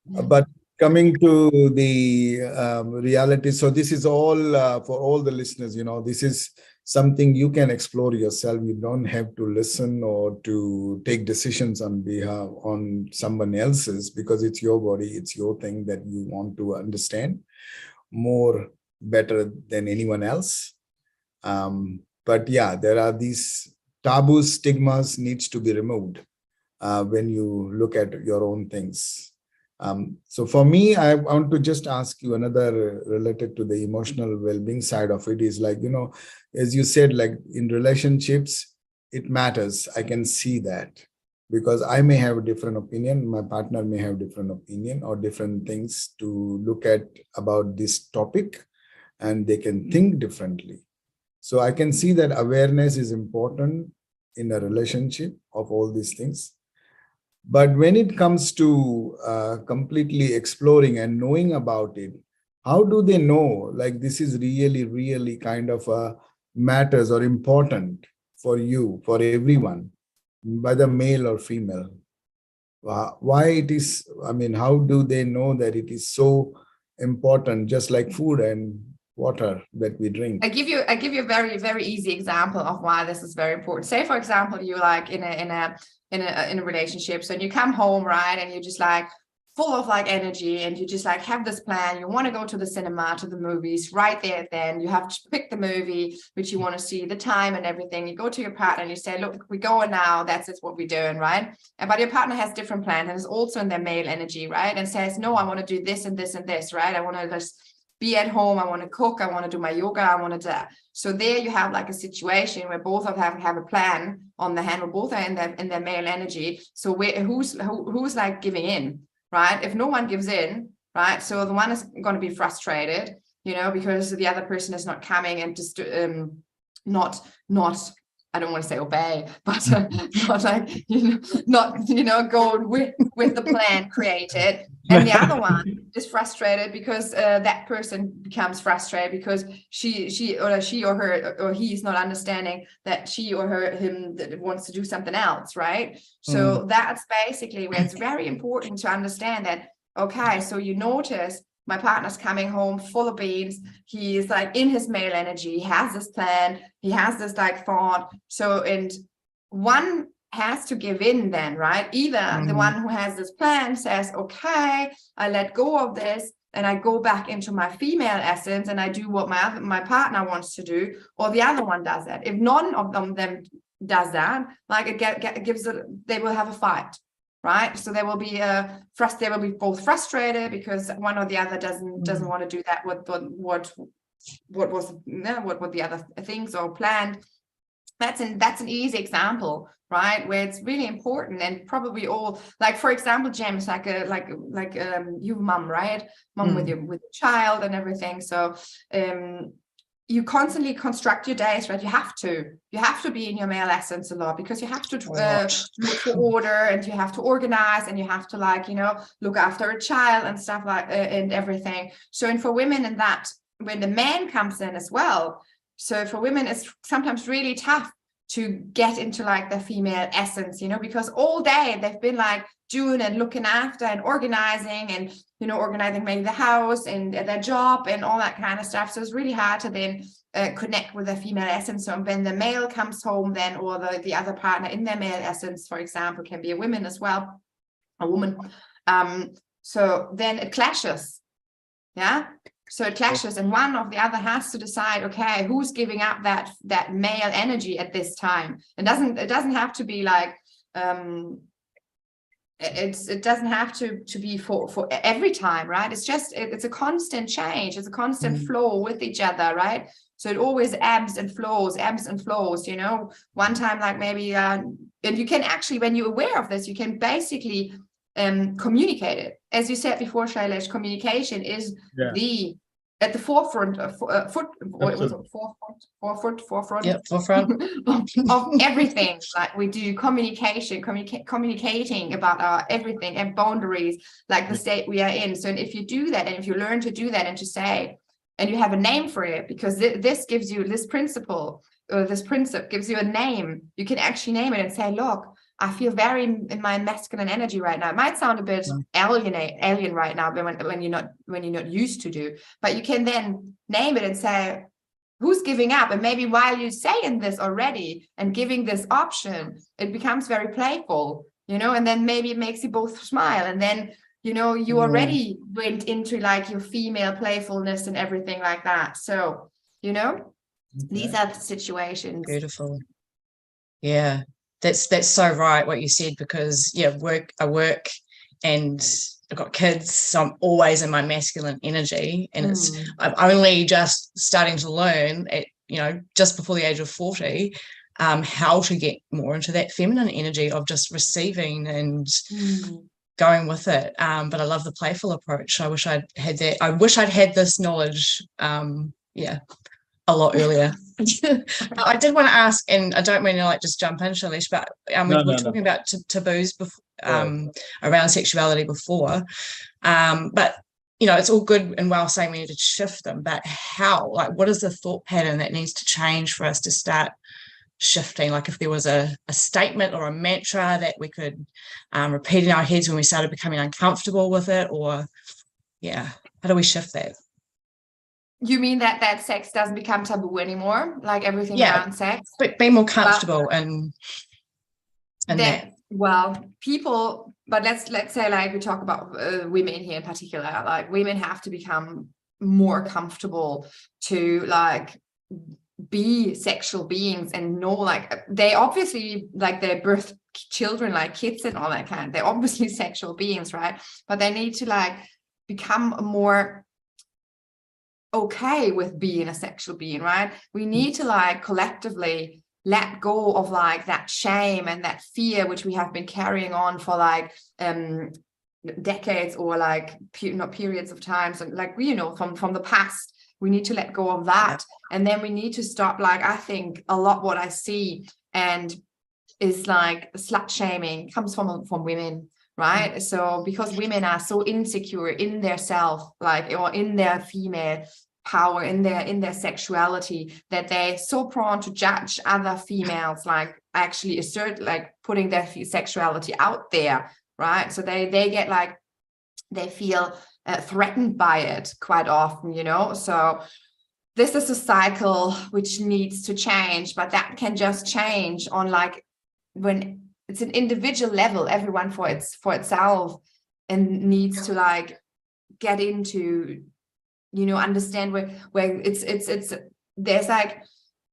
A: But coming to the reality, so this is all for all the listeners, this is something you can explore yourself. You don't have to listen or to take decisions on someone else's, because it's your body, it's your thing that you want to understand more better than anyone else. But yeah, there are these taboo stigmas needs to be removed when you look at your own things. So for me, I want to just ask you another related to the emotional well-being side of it is like, as you said, like in relationships, it matters. I can see that because I may have a different opinion. My partner may have different opinion or different things to look at about this topic, and they can think differently. So I can see that awareness is important in a relationship of all these things. But when it comes to completely exploring and knowing about it, how do they know like this is really, really kind of matters or important for you, for everyone, whether male or female? Why it is, I mean, how do they know that it is so important, just like food and water that we drink?
B: I give you a very, very easy example of why this is very important. Say, for example, you're like in a relationship, so you come home, right, and you're just like full of like energy, and you just like have this plan. You want to go to the cinema, to the movies right there. Then you have to pick the movie which you want to see, the time and everything. You go to your partner and you say, look, we're going now. That's just what we're doing, right? And but your partner has different plans and is also in their male energy, right? And says, no, I want to do this and this and this, right? I want to just be at home, I want to cook, I want to do my yoga, I want to do. So there you have like a situation where both of them have a plan on the hand, where both are in their male energy. So who's like giving in, right? If no one gives in, right? So the one is going to be frustrated, because the other person is not coming and just not I don't want to say obey, but not like, going with the plan created. And the other one is frustrated because that person becomes frustrated because she or her or he is not understanding that she or him wants to do something else, right? So that's basically where it's very important to understand that, okay, so you notice my partner's coming home full of beans. He's like in his male energy. He has this plan. He has this like thought. So, and one has to give in then, right? Either the one who has this plan says, okay, I let go of this and I go back into my female essence and I do what my partner wants to do, or the other one does that. If none of them does that, like they will have a fight. Right, so they will be they will be both frustrated because one or the other doesn't want to do that. What the other things or planned. That's an easy example, right? Where it's really important, and probably all, like for example, James, like you mom, right? Mom with your child and everything. So you constantly construct your days, right? You have to be in your male essence a lot, because you have to look for order, and you have to organize, and you have to look after a child and stuff like and everything. So, and for women in that, when the man comes in as well, so for women it's sometimes really tough to get into like the female essence, because all day they've been like doing and looking after and organizing and organizing maybe the house and their job and all that kind of stuff. So it's really hard to then connect with their female essence. So when the male comes home then, or the other partner in their male essence, for example, can be a woman as well, a woman. So then it clashes. Yeah. So it clashes, and one or the other has to decide, okay, who's giving up that male energy at this time? It doesn't have to be like it doesn't have to be for every time, right? It's a constant change. It's a constant flow with each other, right? So it always ebbs and flows, you know. One time, like maybe and you can actually, when you're aware of this, you can basically communicate it. As you said before, Shailesh, communication is at the forefront of forefront
C: Yep, forefront.
B: of everything. Like we do communicating about our everything and boundaries, like the state we are in. So if you do that, and if you learn to do that and to say, and you have a name for it, because this gives you this principle, or this principle gives you a name, you can actually name it and say, look, I feel very in my masculine energy right now. It might sound a bit alien right now, when you're not used to do, but you can then name it and say, who's giving up? And maybe while you're saying this already and giving this option, it becomes very playful, you know, and then maybe it makes you both smile. And then, you know, you already went into like your female playfulness and everything like that. So, you know, these are the situations.
C: Beautiful. Yeah. That's so right what you said, because I work and I've got kids, so I'm always in my masculine energy, and I'm only just starting to learn at, you know, just before the age of 40, how to get more into that feminine energy of just receiving and going with it. But I love the playful approach. I wish I'd had that. I wish I'd had this knowledge a lot earlier. I did want to ask, and I don't mean to like just jump in, Shailesh, but we're talking about taboos before, around sexuality before, but you know, it's all good and well saying we need to shift them, but how? Like, what is the thought pattern that needs to change for us to start shifting? Like, if there was a statement or a mantra that we could repeat in our heads when we started becoming uncomfortable with it, or how do we shift that?
B: You mean that sex doesn't become taboo anymore, like everything around sex?
C: But be more comfortable and that.
B: Well, people, but let's say, like, we talk about women here in particular, like women have to become more comfortable to like be sexual beings and know, like, they obviously, like, they birth children like kids and all that kind. They're obviously sexual beings, right? But they need to like become more okay with being a sexual being, right? We need to like collectively let go of like that shame and that fear which we have been carrying on for like decades, or like not periods of times, and like, you know, from the past. We need to let go of that, and then we need to stop, like, I think a lot what I see and is like slut shaming comes from women, right? So because women are so insecure in their self, like, or in their female power, in their sexuality, that they're so prone to judge other females, like actually assert, like putting their sexuality out there, right? So they get like, they feel threatened by it quite often, you know. So this is a cycle which needs to change, but that can just change on like when it's an individual level, everyone for itself, and needs to like get into, you know, understand where it's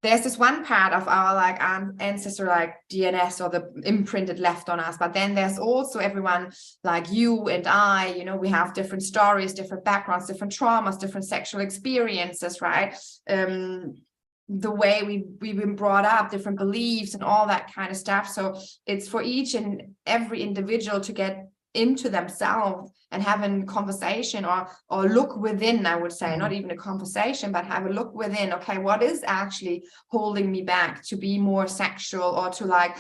B: there's this one part of our like ancestor, like DNS, or the imprinted left on us, but then there's also everyone like you and I, you know, we have different stories, different backgrounds, different traumas, different sexual experiences, right? The way we've been brought up, different beliefs and all that kind of stuff. So it's for each and every individual to get into themselves and have a conversation, or look within, I would say, not even a conversation, but have a look within. Okay, what is actually holding me back to be more sexual, or to like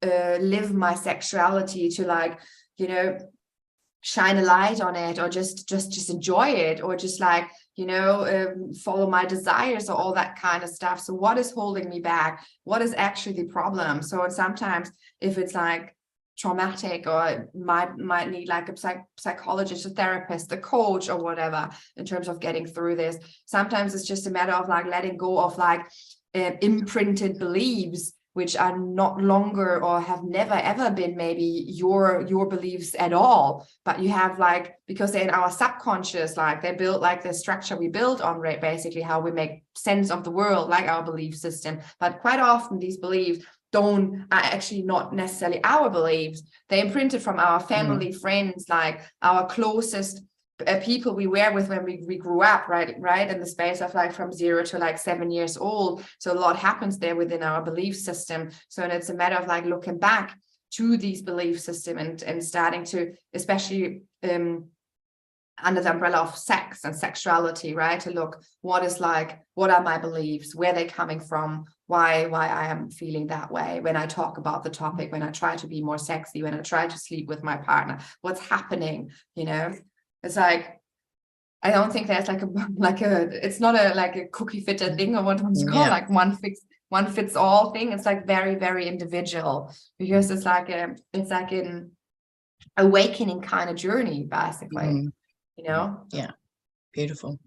B: live my sexuality, to like, you know, shine a light on it, or just enjoy it, or just like, you know, follow my desires, or all that kind of stuff. So what is holding me back? What is actually the problem? So sometimes if it's like traumatic, or might need like a psychologist, a therapist, a coach, or whatever, in terms of getting through this. Sometimes it's just a matter of like letting go of like imprinted beliefs, which are not longer or have never ever been maybe your beliefs at all, but you have like, because they're in our subconscious, like they build like the structure we build on, right, basically how we make sense of the world, like our belief system. But quite often these beliefs are actually not necessarily our beliefs. They imprinted from our family, friends, like our closest people we were with when we grew up, right, in the space of like from 0 to like 7 years old. So a lot happens there within our belief system. So it's a matter of like looking back to these belief system and starting to, especially under the umbrella of sex and sexuality, right, to look what are my beliefs, where they're coming from, why I am feeling that way when I talk about the topic, when I try to be more sexy, when I try to sleep with my partner, what's happening, you know. It's like, I don't think there's it's not a cookie fitter thing, or what it's called, like one fits all thing. It's like very, very individual, because it's like an awakening kind of journey, basically, you know.
C: Yeah, beautiful.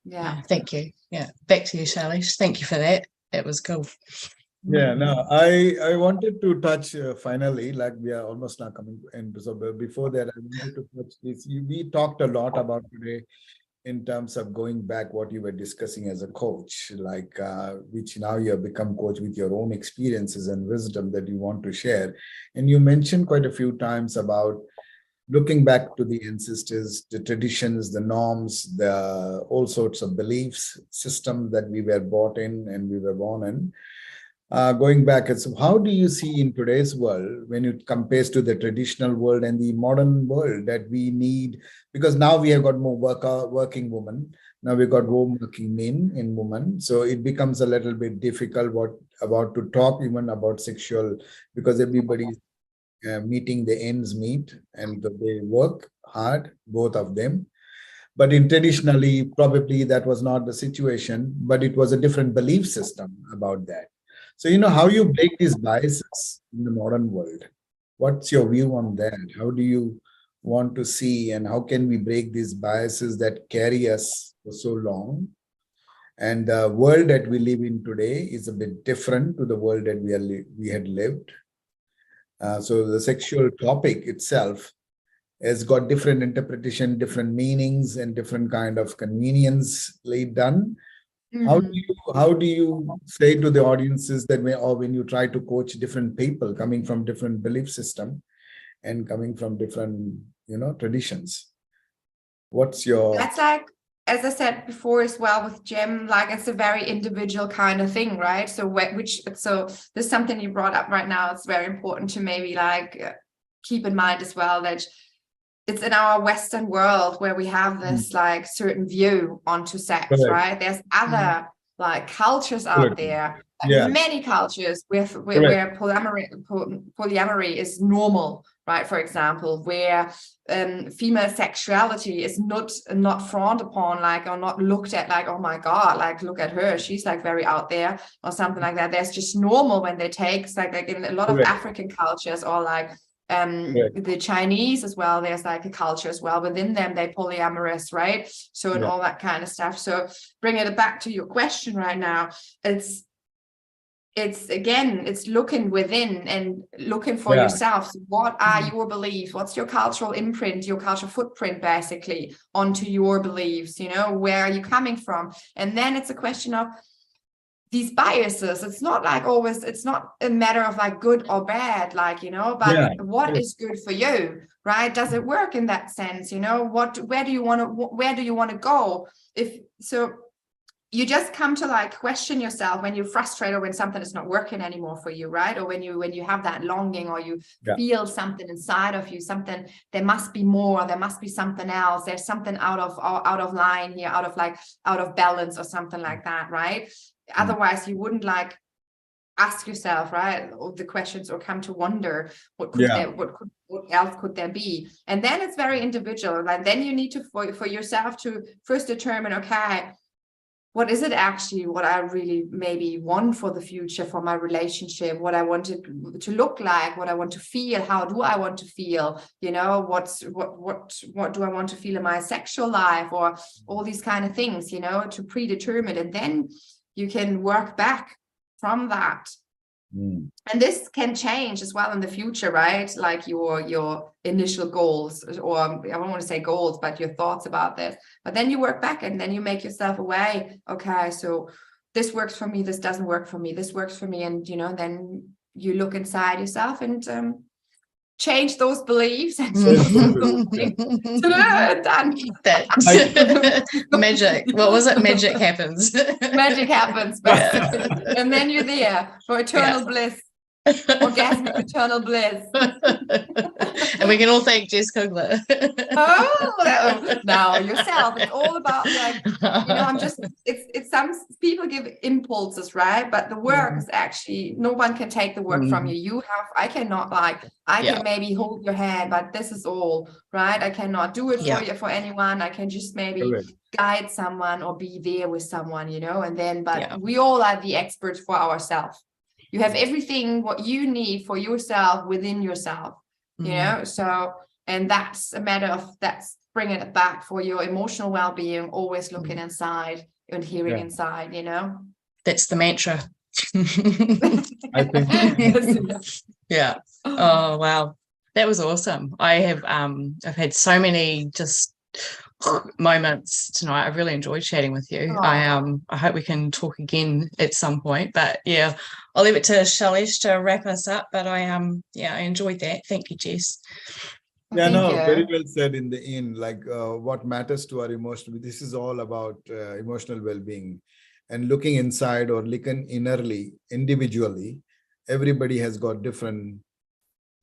B: Yeah,
C: thank you. Yeah, back to you, Shailesh. Thank you for that. That was cool.
A: Yeah, no, I wanted to touch finally, like we are almost now coming to end. So before that, I wanted to touch this. We talked a lot about today in terms of going back what you were discussing as a coach, like which now you have become coach with your own experiences and wisdom that you want to share. And you mentioned quite a few times about looking back to the ancestors, the traditions, the norms, the all sorts of beliefs, system that we were brought in and we were born in. Going back, so how do you see in today's world, when it compares to the traditional world and the modern world, that we need, because now we have got more working women, now we've got home working men and women, so it becomes a little bit difficult about to talk even about sexual, because everybody's meeting the ends meet and they work hard, both of them. But in traditionally, probably that was not the situation, but it was a different belief system about that. So, you know, how you break these biases in the modern world? What's your view on that? How do you want to see, and how can we break these biases that carry us for so long? And the world that we live in today is a bit different to the world that we had lived. So the sexual topic itself has got different interpretation, different meanings, and different kind of convenience laid done. How do you say to the audiences that when you try to coach different people coming from different belief system and coming from different, traditions? What's your...
B: That's like, as I said before as well with Jim, like it's a very individual kind of thing, right? So there's something you brought up right now. It's very important to maybe like keep in mind as well, that it's in our Western world where we have this like certain view onto sex, right? There's other like cultures out there, like many cultures where polyamory is normal, right? For example, where female sexuality is not frowned upon, like, or not looked at like, oh my God, like look at her, she's like very out there or something like that. There's just normal when they take like in a lot of African cultures, or like the Chinese as well, there's like a culture as well within them, they polyamorous, right? So and all that kind of stuff. So bringing it back to your question right now, it's again, it's looking within and looking for yourself. So what are your beliefs? What's your cultural imprint, your cultural footprint, basically, onto your beliefs? Where are you coming from? And then it's a question of these biases. It's not like always, it's not a matter of like good or bad, like, but what is good for you, right? Does it work in that sense? Where do you want to go? If so, you just come to like question yourself when you're frustrated, or when something is not working anymore for you, right? Or when you have that longing, or you feel something inside of you, something, there must be more, there must be something else, there's something out of line here, out of balance or something like that, right? Otherwise you wouldn't like ask yourself, right, all the questions, or come to wonder what else could there be. And then it's very individual, and then you need to for yourself to first determine, okay, what is it actually, what I really maybe want for the future, for my relationship, what I want it to look like, what I want to feel, how do I want to feel, you know, what do I want to feel in my sexual life, or all these kind of things, you know, to predetermine, and then you can work back from that. And this can change as well in the future, right? Like your initial goals, or I don't want to say goals, but your thoughts about this. But then you work back, and then you make yourself aware. Okay, so this works for me, this doesn't work for me, this works for me. And, you know, then you look inside yourself and change those beliefs and done.
C: Magic. What was it? Magic happens.
B: Magic happens, and then you're there for eternal bliss, orgasmic eternal bliss.
C: And we can all thank Jess Kugler.
B: No, yourself. It's all about, like, you know, it's some people give impulses, right? But the work is actually, no one can take the work from you. I cannot, like, I can maybe hold your hand, but this is all, right? I cannot do it for you, for anyone. I can just maybe guide someone or be there with someone, you know, and then, but we all are the experts for ourselves. You have everything what you need for yourself within yourself, you know, so, and that's a matter of, that's bringing it back for your emotional well-being, always looking inside and hearing inside, you know.
C: That's the mantra.
A: I think.
C: Yeah. Oh, wow. That was awesome. I've had so many just moments tonight. I really enjoyed chatting with you. I hope we can talk again at some point, but yeah, I'll leave it to Shailesh to wrap us up, but I enjoyed that. Thank you, Jess.
A: Yeah, no, very well said in the end. Like, what matters to our emotional, this is all about emotional well-being, and looking inside or looking innerly, individually. Everybody has got different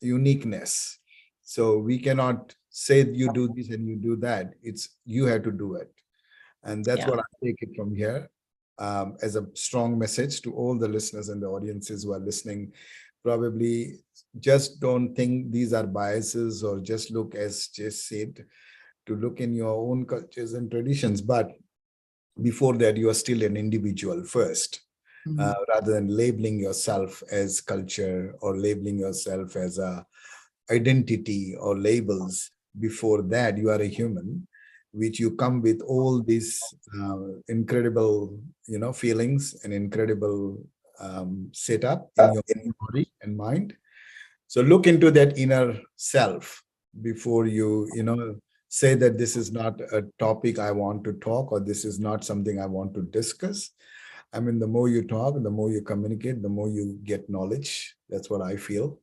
A: uniqueness, so we cannot say you do this and you do that. It's, you have to do it. And that's what I take it from here, as a strong message to all the listeners and the audiences who are listening. Probably just don't think these are biases, or just look, as Jess said, to look in your own cultures and traditions. But before that, you are still an individual first, rather than labeling yourself as culture or labeling yourself as a identity or labels. Before that, you are a human, which you come with all these incredible, you know, feelings and incredible setup in your body and mind. So look into that inner self before you, you know, say that this is not a topic I want to talk, or this is not something I want to discuss. I mean, the more you talk, the more you communicate, the more you get knowledge. That's what I feel.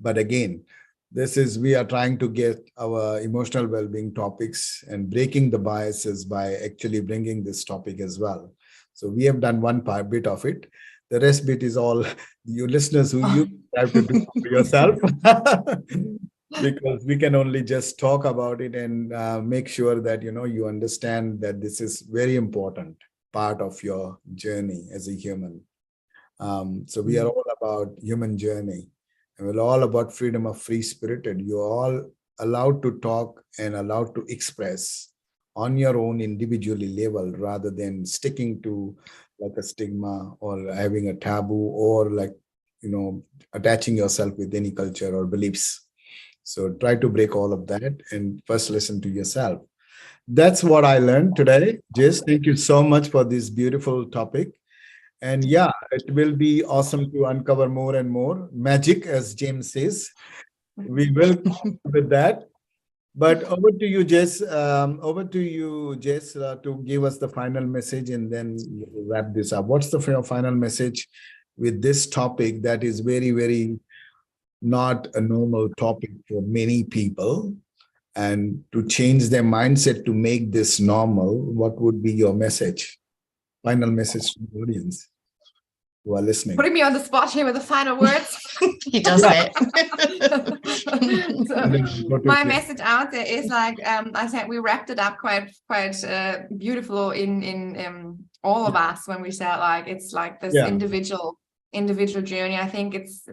A: But again, we are trying to get our emotional well-being topics and breaking the biases by actually bringing this topic as well. So we have done one bit of it. The rest bit is all you listeners who you have to do for yourself. Because we can only just talk about it and make sure that, you know, you understand that this is very important part of your journey as a human. So we are all about human journey. And we're all about freedom of free spirited. You're all allowed to talk and allowed to express on your own individually level, rather than sticking to like a stigma or having a taboo, or like, you know, attaching yourself with any culture or beliefs. So try to break all of that and first listen to yourself. That's what I learned today. Jess, thank you so much for this beautiful topic. And yeah, it will be awesome to uncover more and more magic, as James says. We will with that. But over to you, Jess. To give us the final message, and then we'll wrap this up. What's the final message with this topic that is very, very not a normal topic for many people, and to change their mindset to make this normal? What would be your message? Final message to the audience who are listening.
B: Putting me on the spot here with the final words.
C: He does that.
B: So my message out there is, like I said, we wrapped it up quite beautiful in all of us when we said, like, it's like this individual journey. I think it's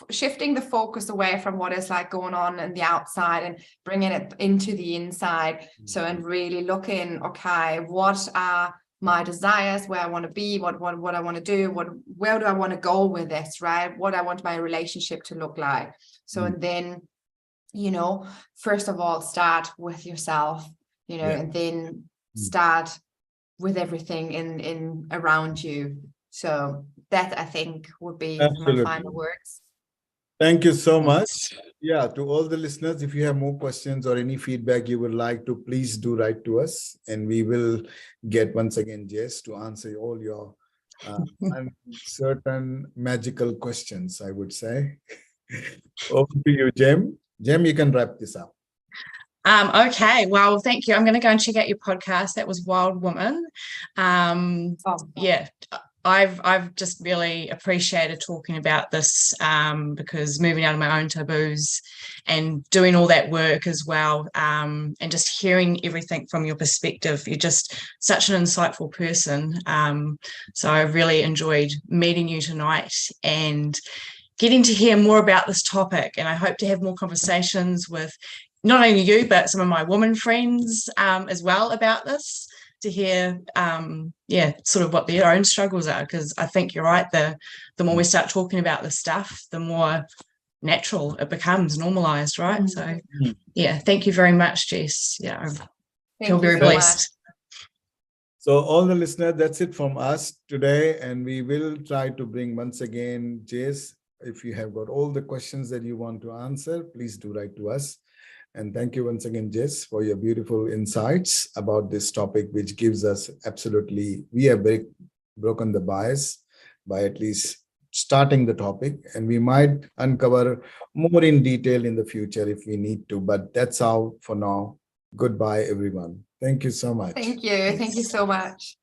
B: shifting the focus away from what is like going on in the outside and bringing it into the inside. So, and really looking, okay, what are my desires, where I want to be, what I want to do, where do I want to go with this, right? What I want my relationship to look like. So, and then, you know, first of all, start with yourself, you know, and then start with everything in around you. So that, I think, would be my final words.
A: Thank you so much. Yeah, to all the listeners, if you have more questions or any feedback you would like to, please do write to us, and we will get once again Jess to answer all your uncertain magical questions, I would say. Over to you, Jem. Jem, you can wrap this up.
C: Okay, well, thank you. I'm going to go and check out your podcast. That was Wild Woman. Yeah, I've just really appreciated talking about this because moving out of my own taboos and doing all that work as well, and just hearing everything from your perspective. You're just such an insightful person. So I really enjoyed meeting you tonight and getting to hear more about this topic. And I hope to have more conversations with not only you, but some of my woman friends as well about this, to hear, sort of what their own struggles are. Because I think you're right, the more we start talking about this stuff, the more natural it becomes, normalized, right? So, yeah, thank you very much, Jess. Yeah, I feel very blessed.
A: So all the listeners, that's it from us today. And we will try to bring once again, Jess, if you have got all the questions that you want to answer, please do write to us. And thank you once again, Jess, for your beautiful insights about this topic, which gives us absolutely, we have broken the bias by at least starting the topic, and we might uncover more in detail in the future if we need to, but that's all for now. Goodbye, everyone. Thank you so much.
B: Thank you. Thank you so much.